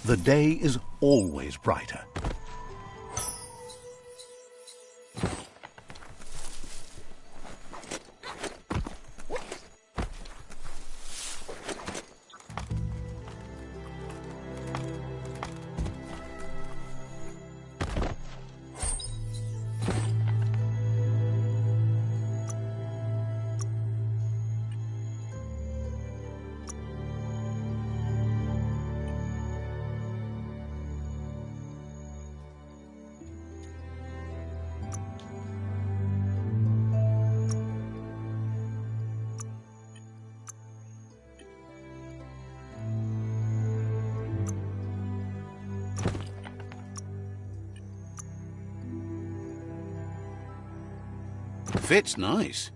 The day is always brighter. Fits nice.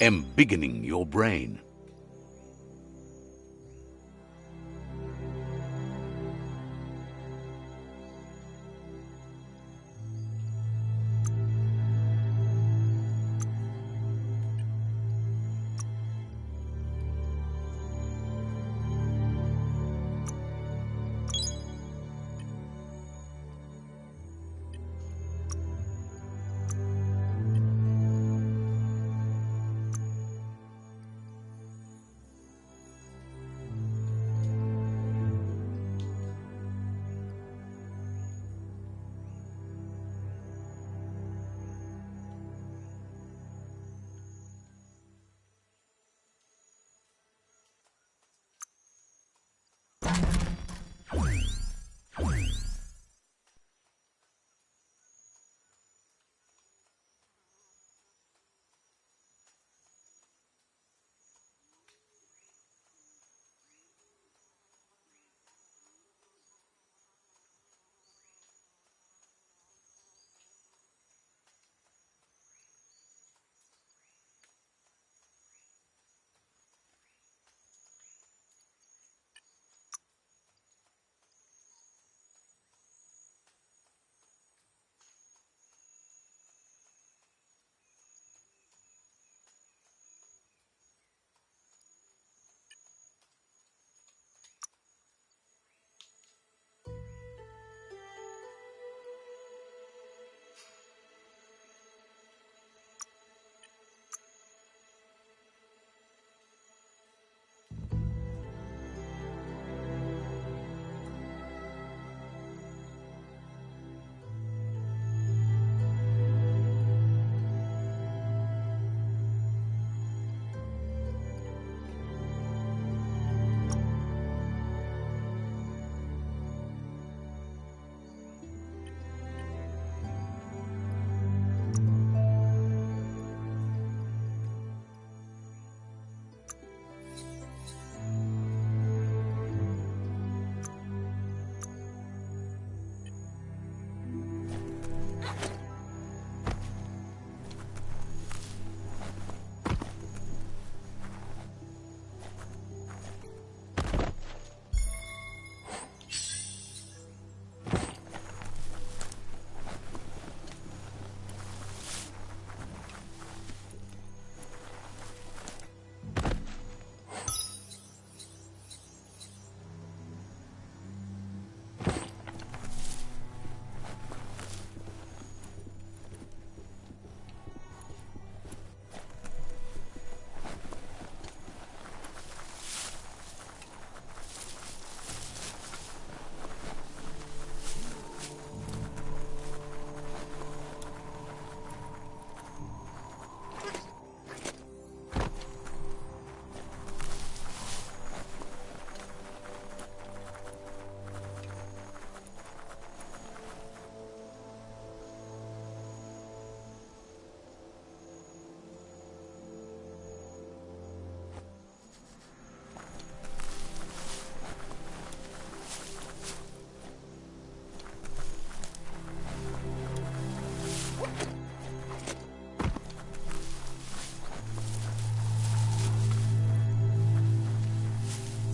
Embiggening your brain.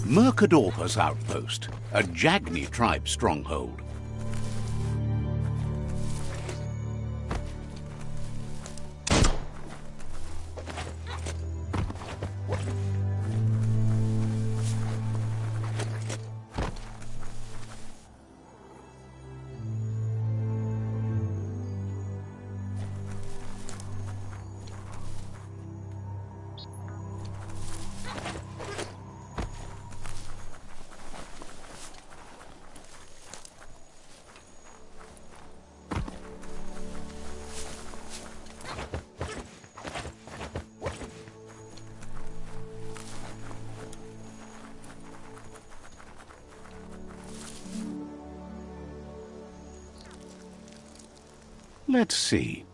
Mercadorpa's outpost, a Jagni tribe stronghold. Let's see.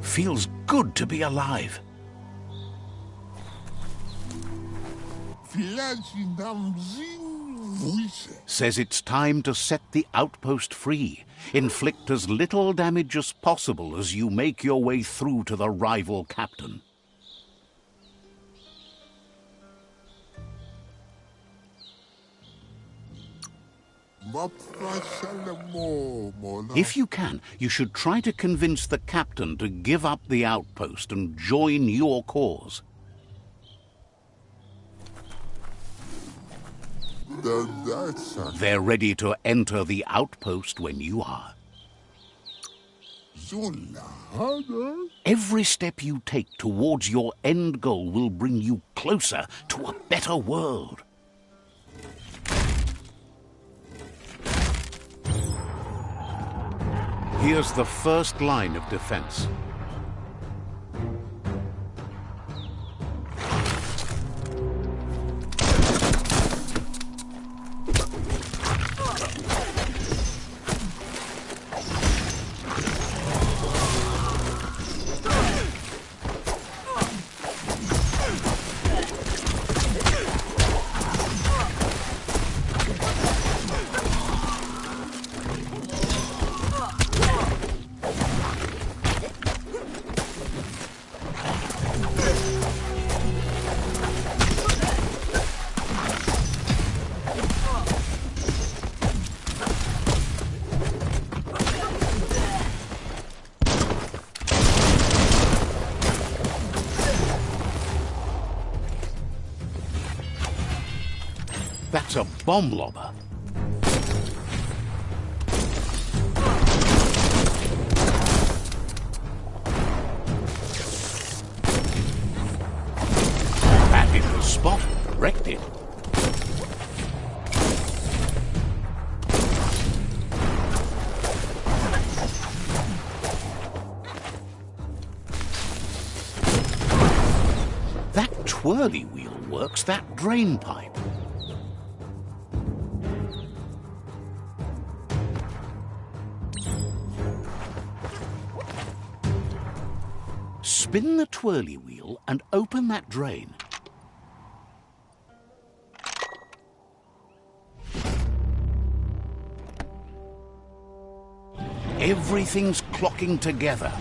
Feels good to be alive. Says it's time to set the outpost free. Inflict as little damage as possible as you make your way through to the rival captain. If you can, you should try to convince the captain to give up the outpost and join your cause. They're ready to enter the outpost when you are. Every step you take towards your end goal will bring you closer to a better world. Here's the first line of defense. That's a bomb lobber. That hit the spot, wrecked it. That twirly wheel works that drain pipe. Spin the twirly wheel and open that drain. Everything's clocking together.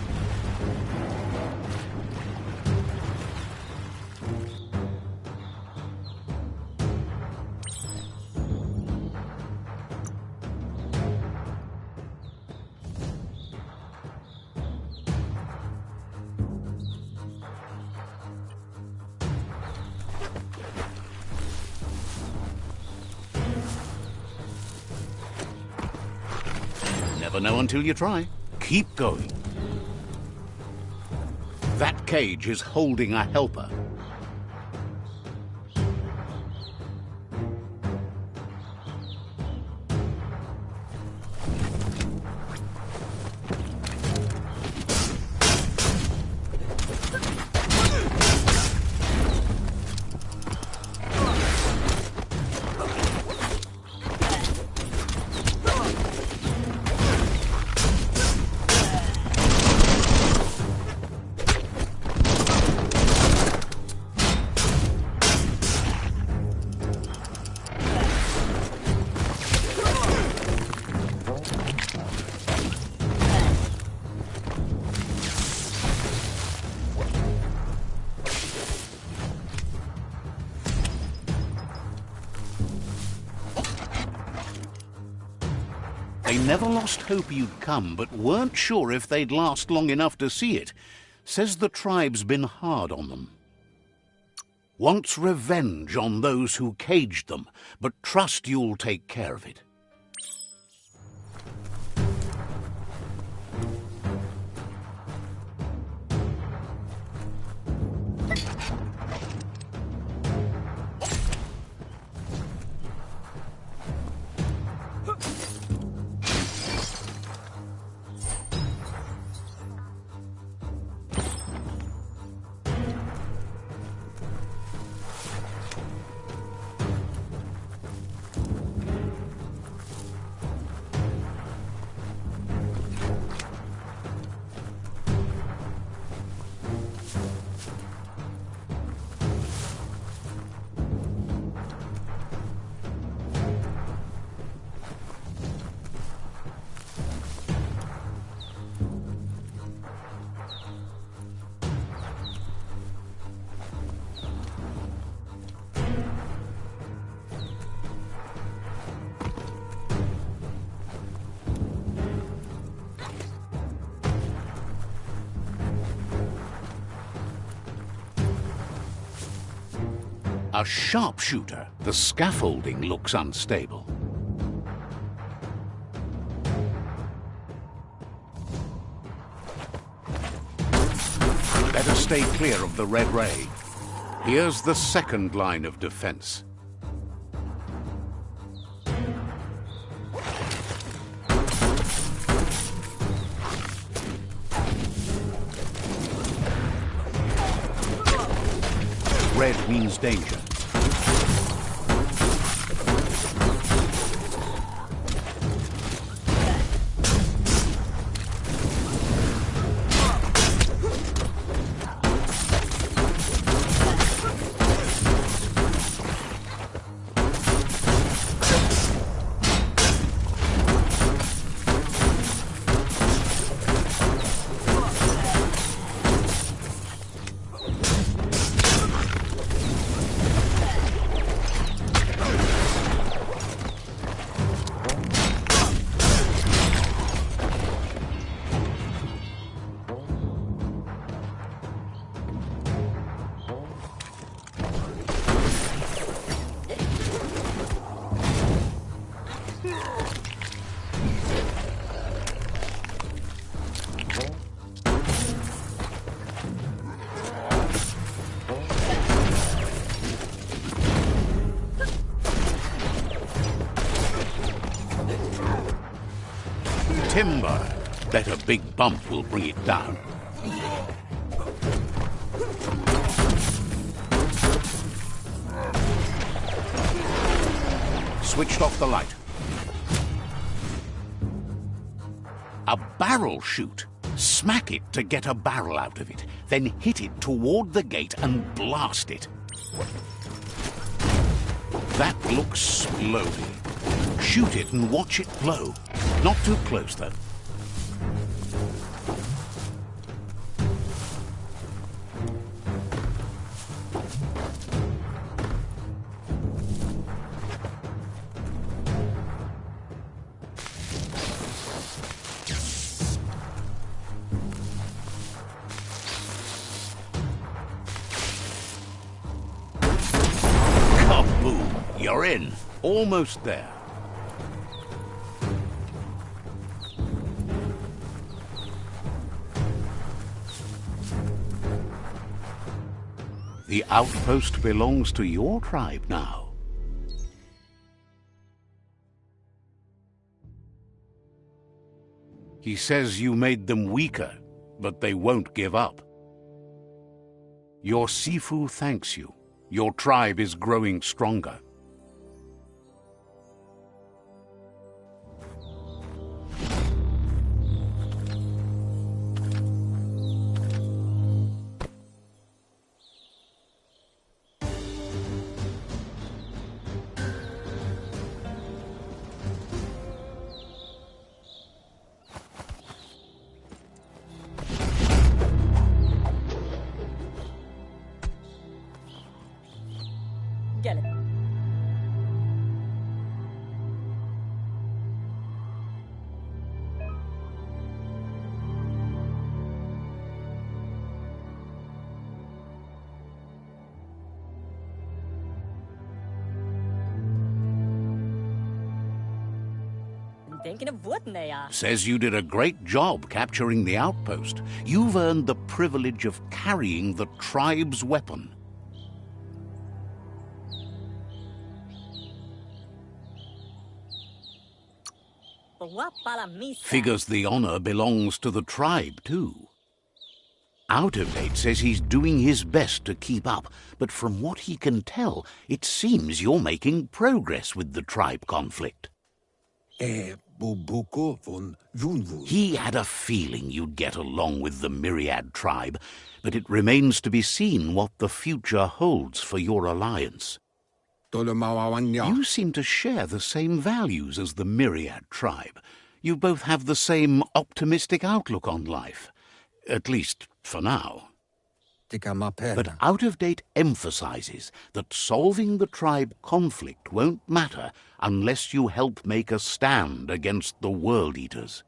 Never know until you try. Keep going. That cage is holding a helper. They never lost hope you'd come, but weren't sure if they'd last long enough to see it. Says the tribe's been hard on them. Wants revenge on those who caged them, but trust you'll take care of it. A sharpshooter. The scaffolding looks unstable. Better stay clear of the red ray. Here's the second line of defense. Red means danger. Timber. Bet a big bump will bring it down. Switched off the light. A barrel shoot. Smack it to get a barrel out of it. Then hit it toward the gate and blast it. That looks exploding. Shoot it and watch it blow. Not too close, though. You're in. Almost there. The outpost belongs to your tribe now. He says you made them weaker, but they won't give up. Your Sifu thanks you. Your tribe is growing stronger. Get it. Thinking of what they are. Says you did a great job capturing the outpost. You've earned the privilege of carrying the tribe's weapon. Figures the honor belongs to the tribe, too. Out of Date says he's doing his best to keep up, but from what he can tell, it seems you're making progress with the tribe conflict. He had a feeling you'd get along with the Myriad tribe, but it remains to be seen what the future holds for your alliance. You seem to share the same values as the Myriad tribe. You both have the same optimistic outlook on life. At least, for now. But Out of Date emphasizes that solving the tribe conflict won't matter unless you help make a stand against the World Eaters.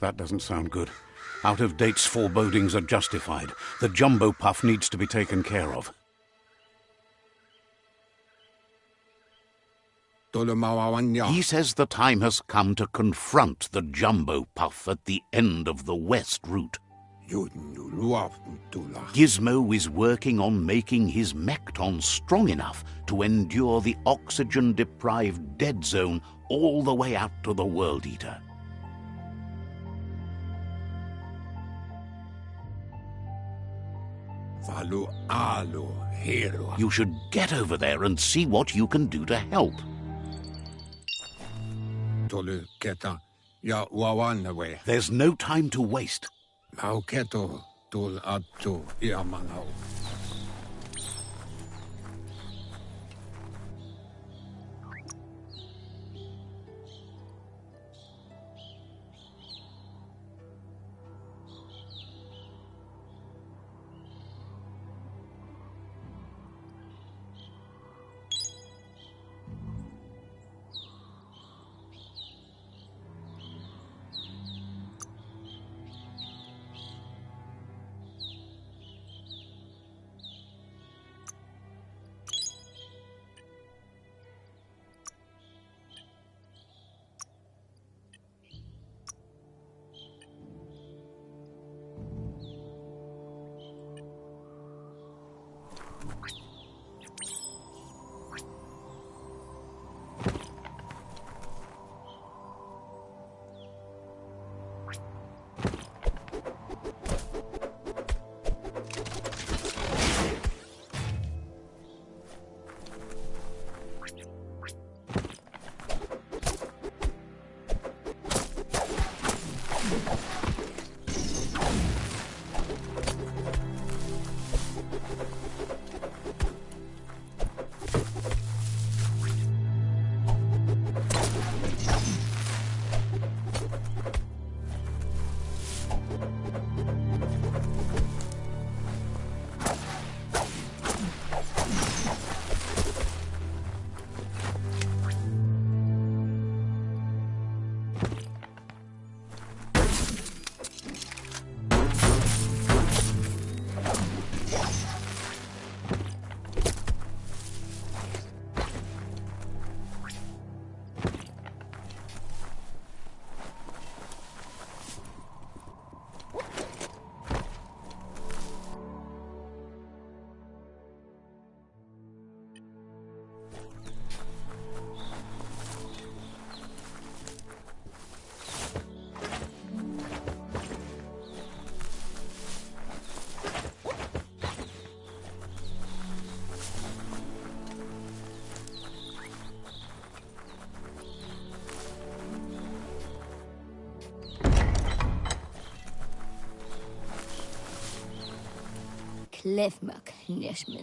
That doesn't sound good. Out of Date's forebodings are justified. The jumbo puff needs to be taken care of. He says the time has come to confront the jumbo puff at the end of the west route. Gizmo is working on making his Mekton strong enough to endure the oxygen-deprived dead zone all the way out to the World Eater. You should get over there and see what you can do to help. There's no time to waste.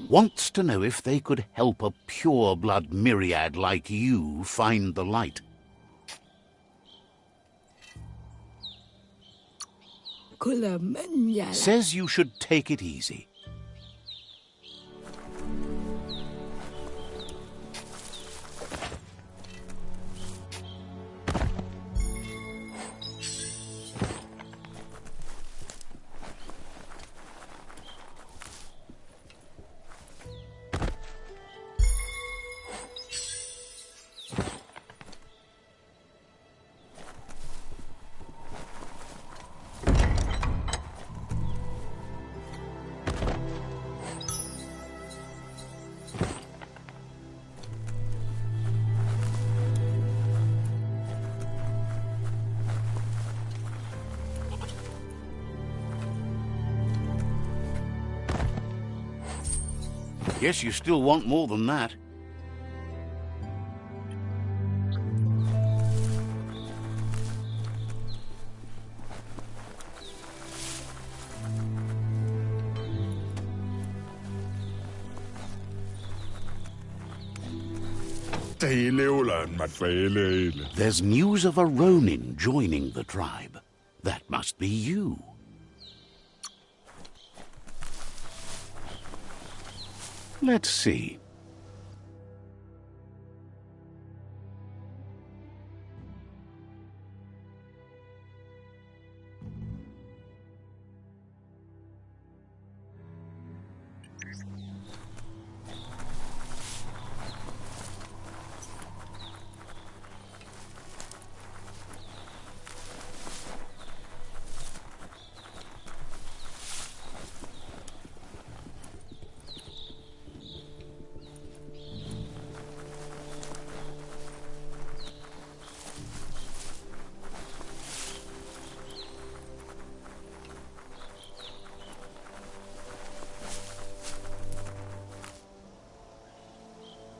Wants to know if they could help a pure-blood myriad like you find the light. Says you should take it easy. Guess you still want more than that. There's news of a Ronin joining the tribe. That must be you. Let's see.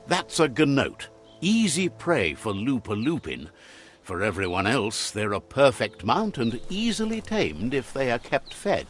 That's a gnote. Easy prey for Lupa-Lupin. For everyone else, they're a perfect mount and easily tamed if they are kept fed.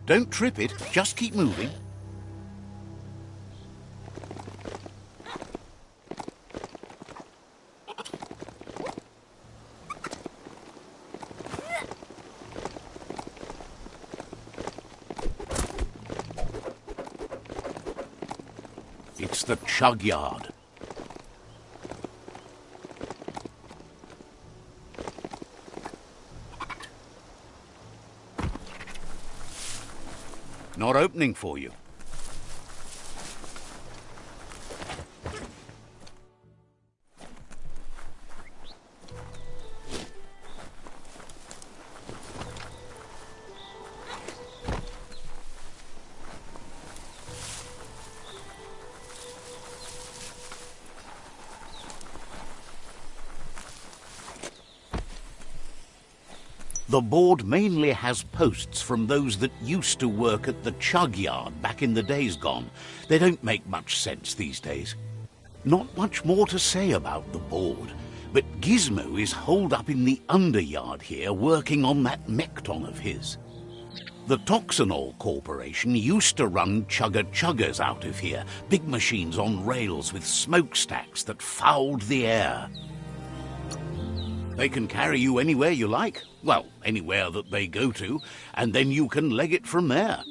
Don't trip it, just keep moving. It's the chug yard. Not opening for you. The board mainly has posts from those that used to work at the chug yard back in the days gone. They don't make much sense these days. Not much more to say about the board, but Gizmo is holed up in the underyard here working on that Mekton of his. The Toxanol Corporation used to run chugger-chuggers out of here, big machines on rails with smokestacks that fouled the air. They can carry you anywhere you like. Well, anywhere that they go to, and then you can leg it from there.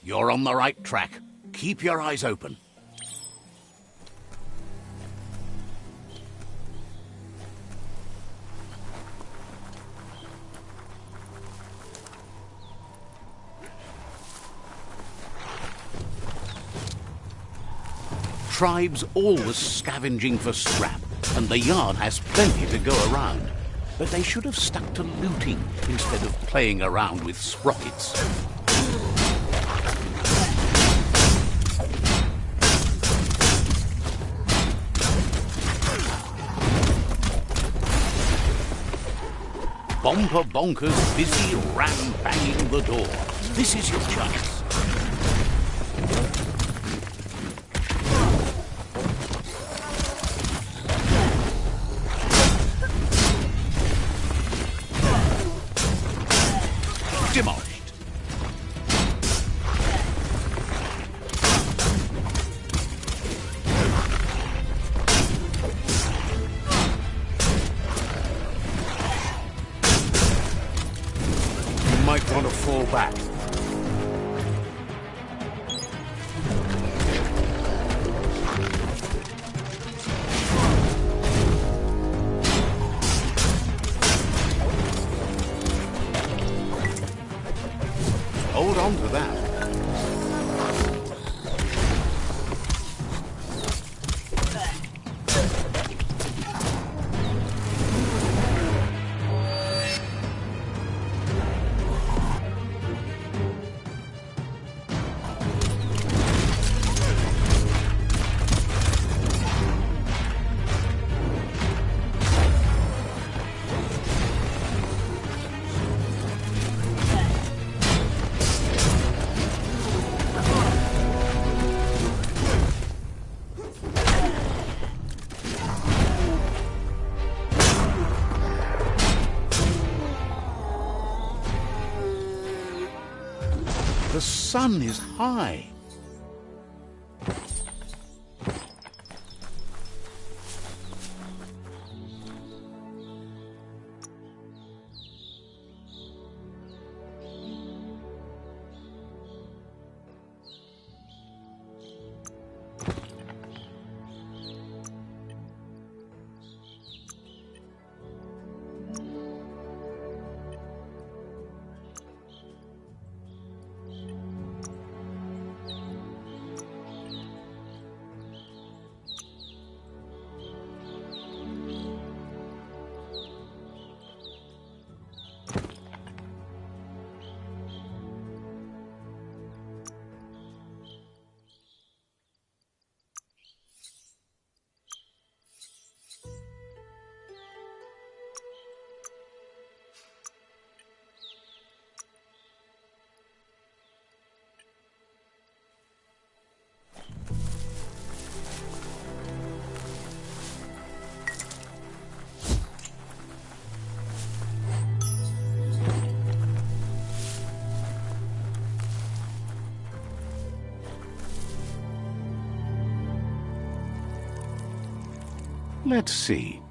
You're on the right track. Keep your eyes open. tribe's always scavenging for scrap, and the yard has plenty to go around. But they should have stuck to looting instead of playing around with sprockets. Bomper Bonkers busy ram-banging the door. This is your chance. Demolished. You might want to fall back. Hold on to that. The sun is high. Let's see.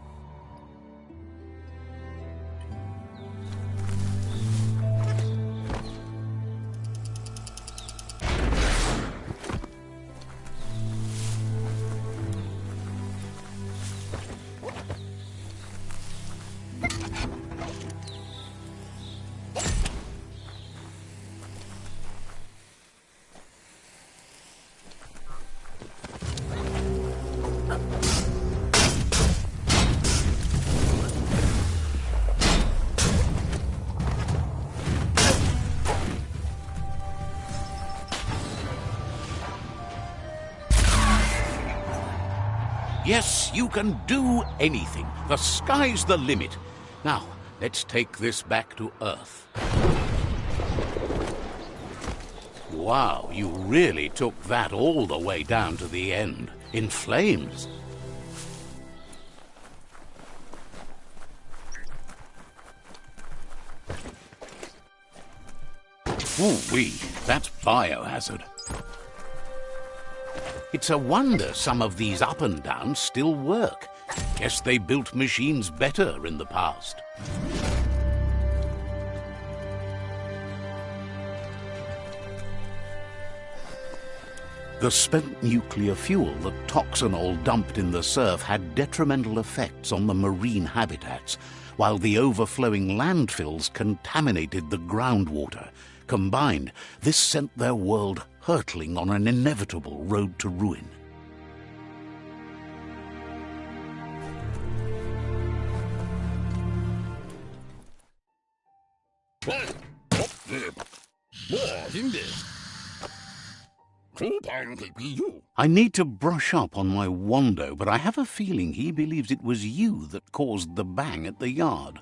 Yes, you can do anything. The sky's the limit. Now, let's take this back to Earth. Wow, you really took that all the way down to the end, in flames. Ooh-wee, that's biohazard. It's a wonder some of these up and downs still work. Guess they built machines better in the past. The spent nuclear fuel that Toxanol dumped in the surf had detrimental effects on the marine habitats, while the overflowing landfills contaminated the groundwater. Combined, this sent their world hurtling on an inevitable road to ruin. I need to brush up on my Wando, but I have a feeling he believes it was you that caused the bang at the yard.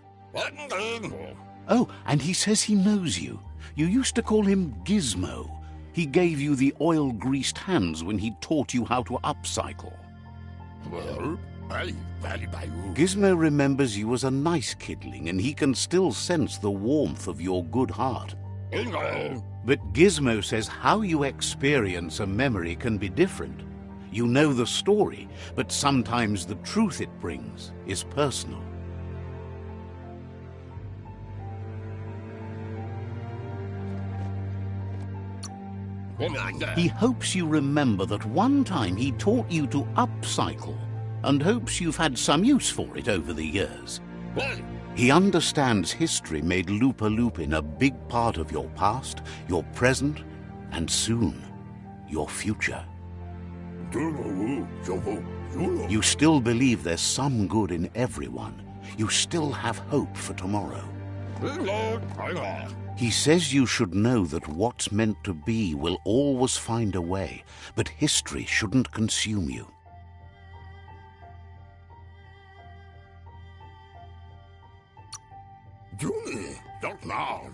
Oh, and he says he knows you. You used to call him Gizmo. He gave you the oil-greased hands when he taught you how to upcycle. Gizmo remembers you as a nice kidling, and he can still sense the warmth of your good heart. But Gizmo says how you experience a memory can be different. You know the story, but sometimes the truth it brings is personal. He hopes you remember that one time he taught you to upcycle, and hopes you've had some use for it over the years. He understands history made Lupa Lupin a big part of your past, your present, and soon, your future. You still believe there's some good in everyone. You still have hope for tomorrow. He says you should know that what's meant to be will always find a way, but history shouldn't consume you.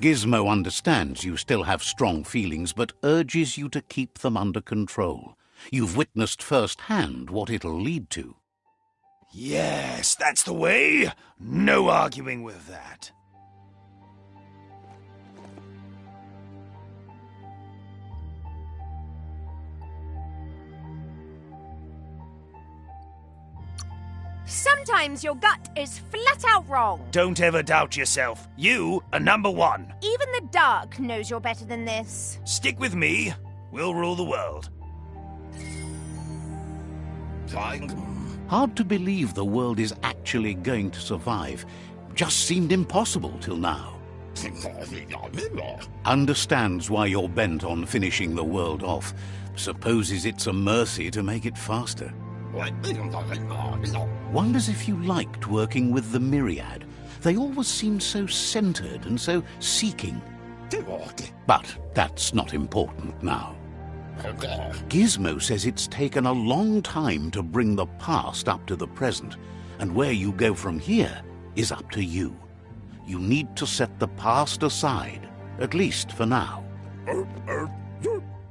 Gizmo understands you still have strong feelings, but urges you to keep them under control. You've witnessed firsthand what it'll lead to. Yes, that's the way. No arguing with that. Sometimes your gut is flat out wrong. Don't ever doubt yourself. You are number one. Even the dark knows you're better than this. Stick with me. We'll rule the world. Hard to believe the world is actually going to survive. Just seemed impossible till now. Understands why you're bent on finishing the world off. Supposes it's a mercy to make it faster. Wonders if you liked working with the Myriad. They always seemed so centered and so seeking. But that's not important now. Gizmo says it's taken a long time to bring the past up to the present, and where you go from here is up to you. You need to set the past aside, at least for now.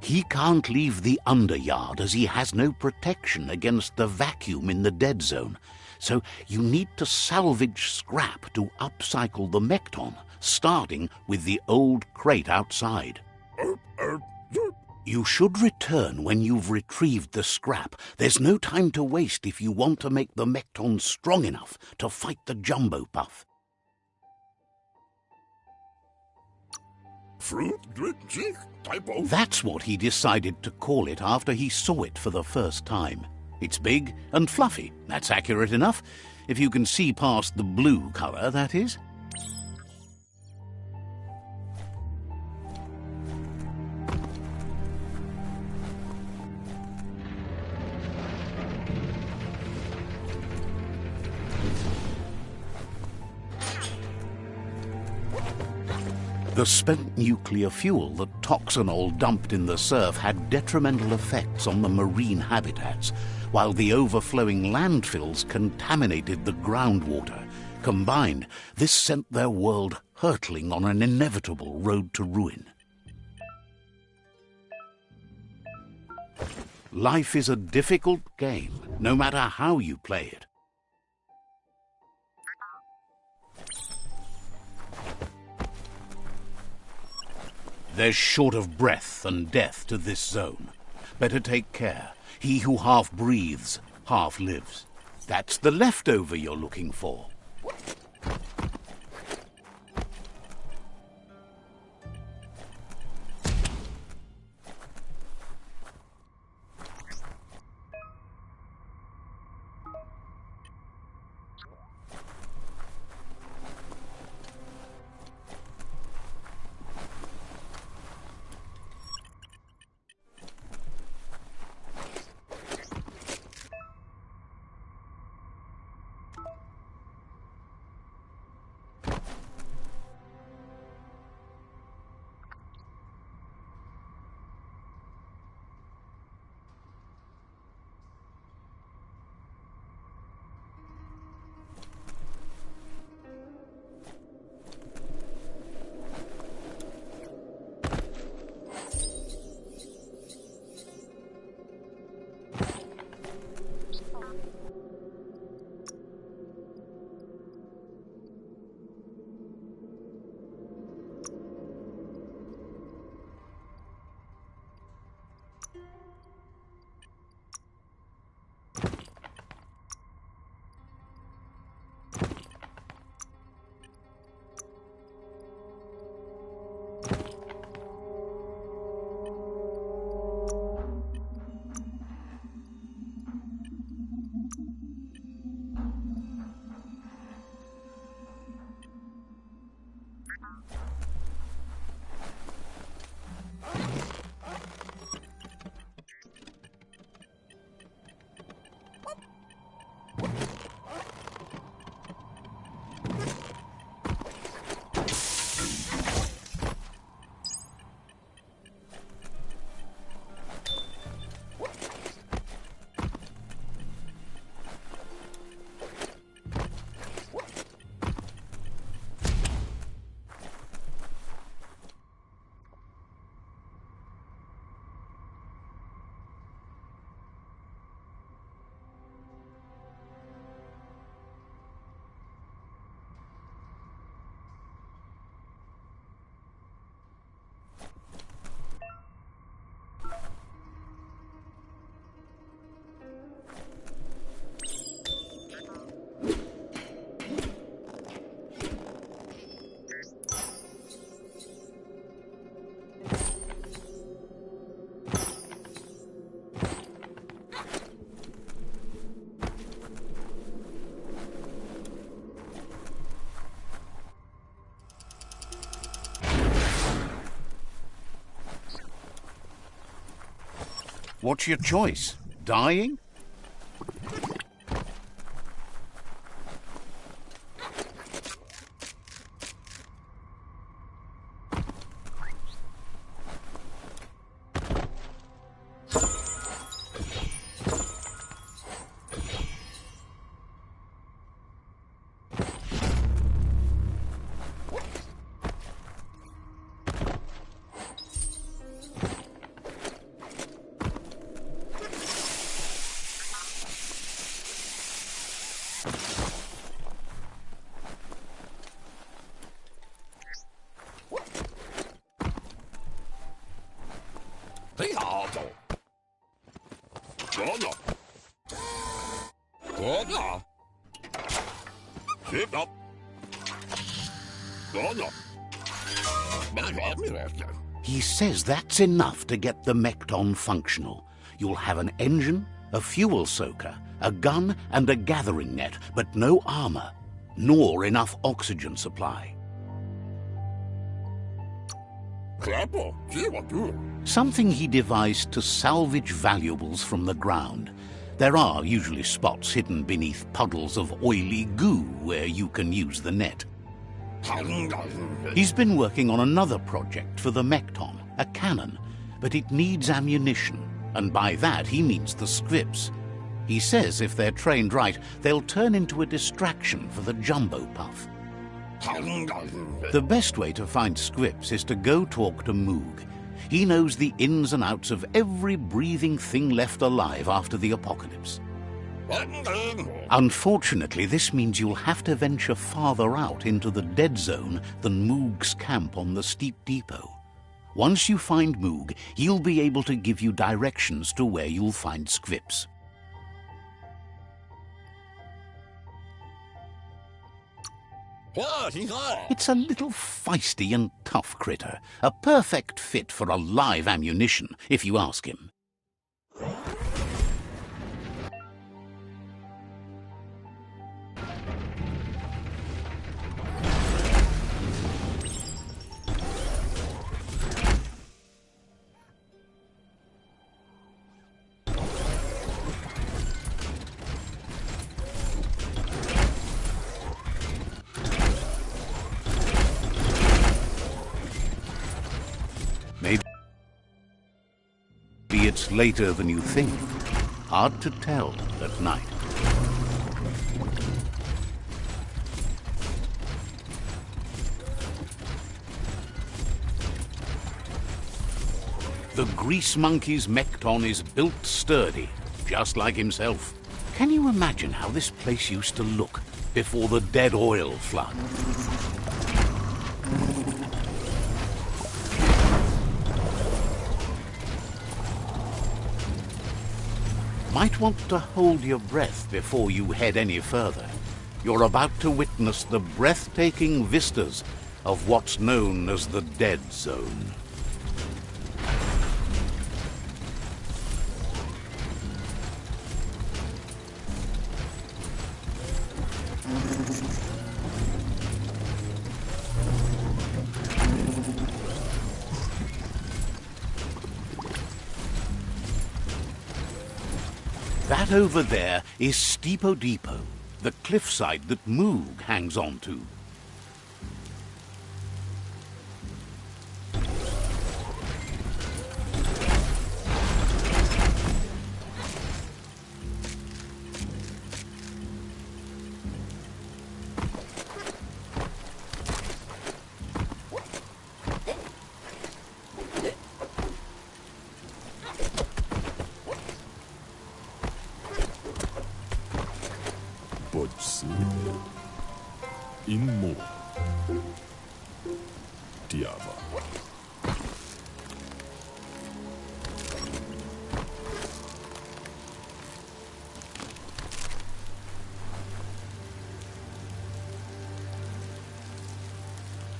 He can't leave the Underyard as he has no protection against the vacuum in the dead zone, so you need to salvage scrap to upcycle the Mekton, starting with the old crate outside. You should return when you've retrieved the scrap. There's no time to waste if you want to make the Mekton strong enough to fight the Jumbo Puff. That's what he decided to call it after he saw it for the first time. It's big and fluffy. That's accurate enough. If you can see past the blue color, that is. The spent nuclear fuel that Toxanol dumped in the surf had detrimental effects on the marine habitats, while the overflowing landfills contaminated the groundwater. Combined, this sent their world hurtling on an inevitable road to ruin. Life is a difficult game, no matter how you play it. There's short of breath and death to this zone. Better take care. He who half breathes, half lives. That's the leftover you're looking for. What's your choice? Dying? He says that's enough to get the Mekton functional. You'll have an engine, a fuel soaker, a gun and a gathering net, but no armor, nor enough oxygen supply. Something he devised to salvage valuables from the ground. There are usually spots hidden beneath puddles of oily goo where you can use the net. He's been working on another project for the Mekton, a cannon, but it needs ammunition, and by that he means the scripts. He says if they're trained right, they'll turn into a distraction for the jumbo puff. The best way to find scripts is to go talk to Moog. He knows the ins and outs of every breathing thing left alive after the apocalypse. Unfortunately, this means you'll have to venture farther out into the dead zone than Moog's camp on the steep depot. Once you find Moog, he'll be able to give you directions to where you'll find scripts. It's a little feisty and tough critter, a perfect fit for a live ammunition, if you ask him. Maybe it's later than you think. Hard to tell at night. The Grease Monkey's Mekton is built sturdy, just like himself. Can you imagine how this place used to look before the dead oil flood? Might want to hold your breath before you head any further. You're about to witness the breathtaking vistas of what's known as the Dead Zone. That over there is Steepo Depot, the cliffside that Moog hangs on to.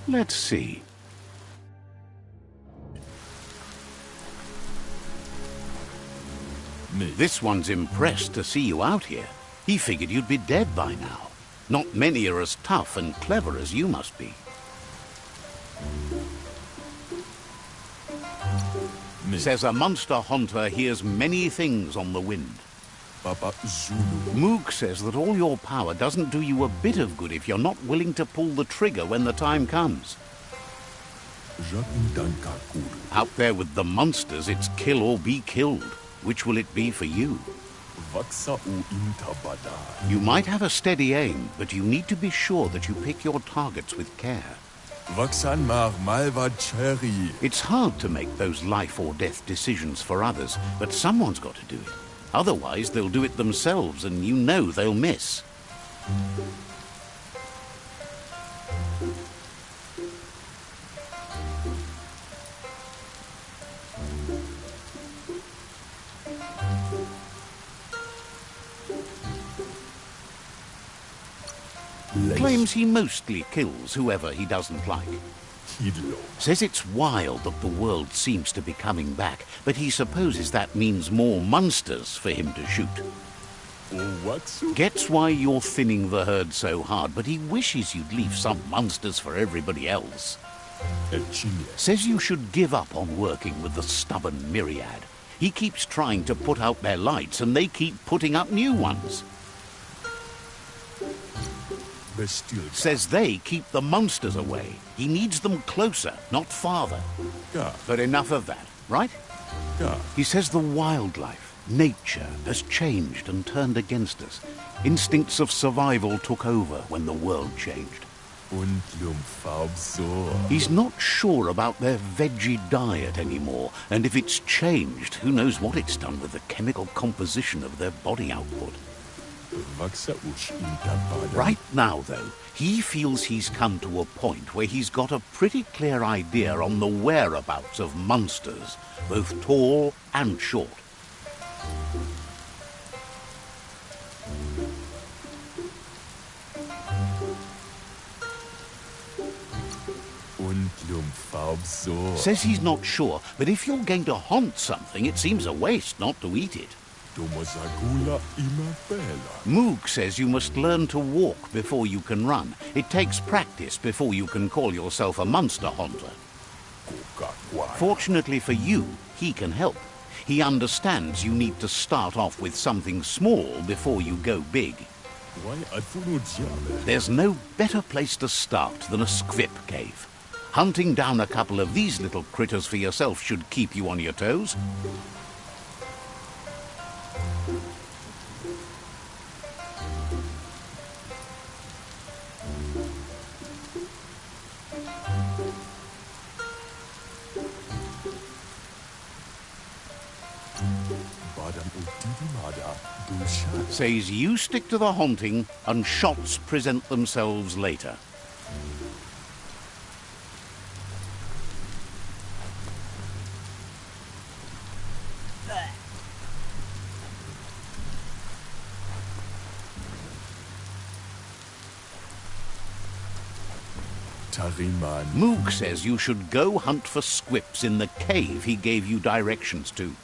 Let's see. This one's impressed to see you out here. He figured you'd be dead by now. Not many are as tough and clever as you must be. Says a monster hunter hears many things on the wind. Papa Zulu. Moog says that all your power doesn't do you a bit of good if you're not willing to pull the trigger when the time comes. Jakundankakuru. Out there with the monsters, it's kill or be killed. Which will it be for you? Vaksa u intabada. You might have a steady aim, but you need to be sure that you pick your targets with care. Vaksan mar malva cherry. It's hard to make those life or death decisions for others, but someone's got to do it. Otherwise, they'll do it themselves, and you know they'll miss. Claims he mostly kills whoever he doesn't like. Kidlo. Says it's wild that the world seems to be coming back, but he supposes that means more monsters for him to shoot. Waksu. Gets why you're thinning the herd so hard, but he wishes you'd leave some monsters for everybody else. Echinia. Says you should give up on working with the stubborn myriad. He keeps trying to put out their lights, and they keep putting up new ones. Bestilka. Says they keep the monsters away. He needs them closer, not farther. Ja. But enough of that, right? Ja. He says the wildlife, nature, has changed and turned against us. Instincts of survival took over when the world changed. Und Lumfarbsor. He's not sure about their veggie diet anymore, and if it's changed, who knows what it's done with the chemical composition of their body output. Vaksa ush intabada. Right now, though, he feels he's come to a point where he's got a pretty clear idea on the whereabouts of monsters, both tall and short. Und Lumfarbsor. Says he's not sure, but if you're going to haunt something, it seems a waste not to eat it. Domozagula imabela. Moog says you must learn to walk before you can run. It takes practice before you can call yourself a monster hunter. Kukakwai. Fortunately for you, he can help. He understands you need to start off with something small before you go big. Why adfuno diable. There's no better place to start than a squip cave. Hunting down a couple of these little critters for yourself should keep you on your toes. Badam udidimada. Dushan. Says you stick to the haunting and shots present themselves later. Tariman. Moog says you should go hunt for squips in the cave he gave you directions to.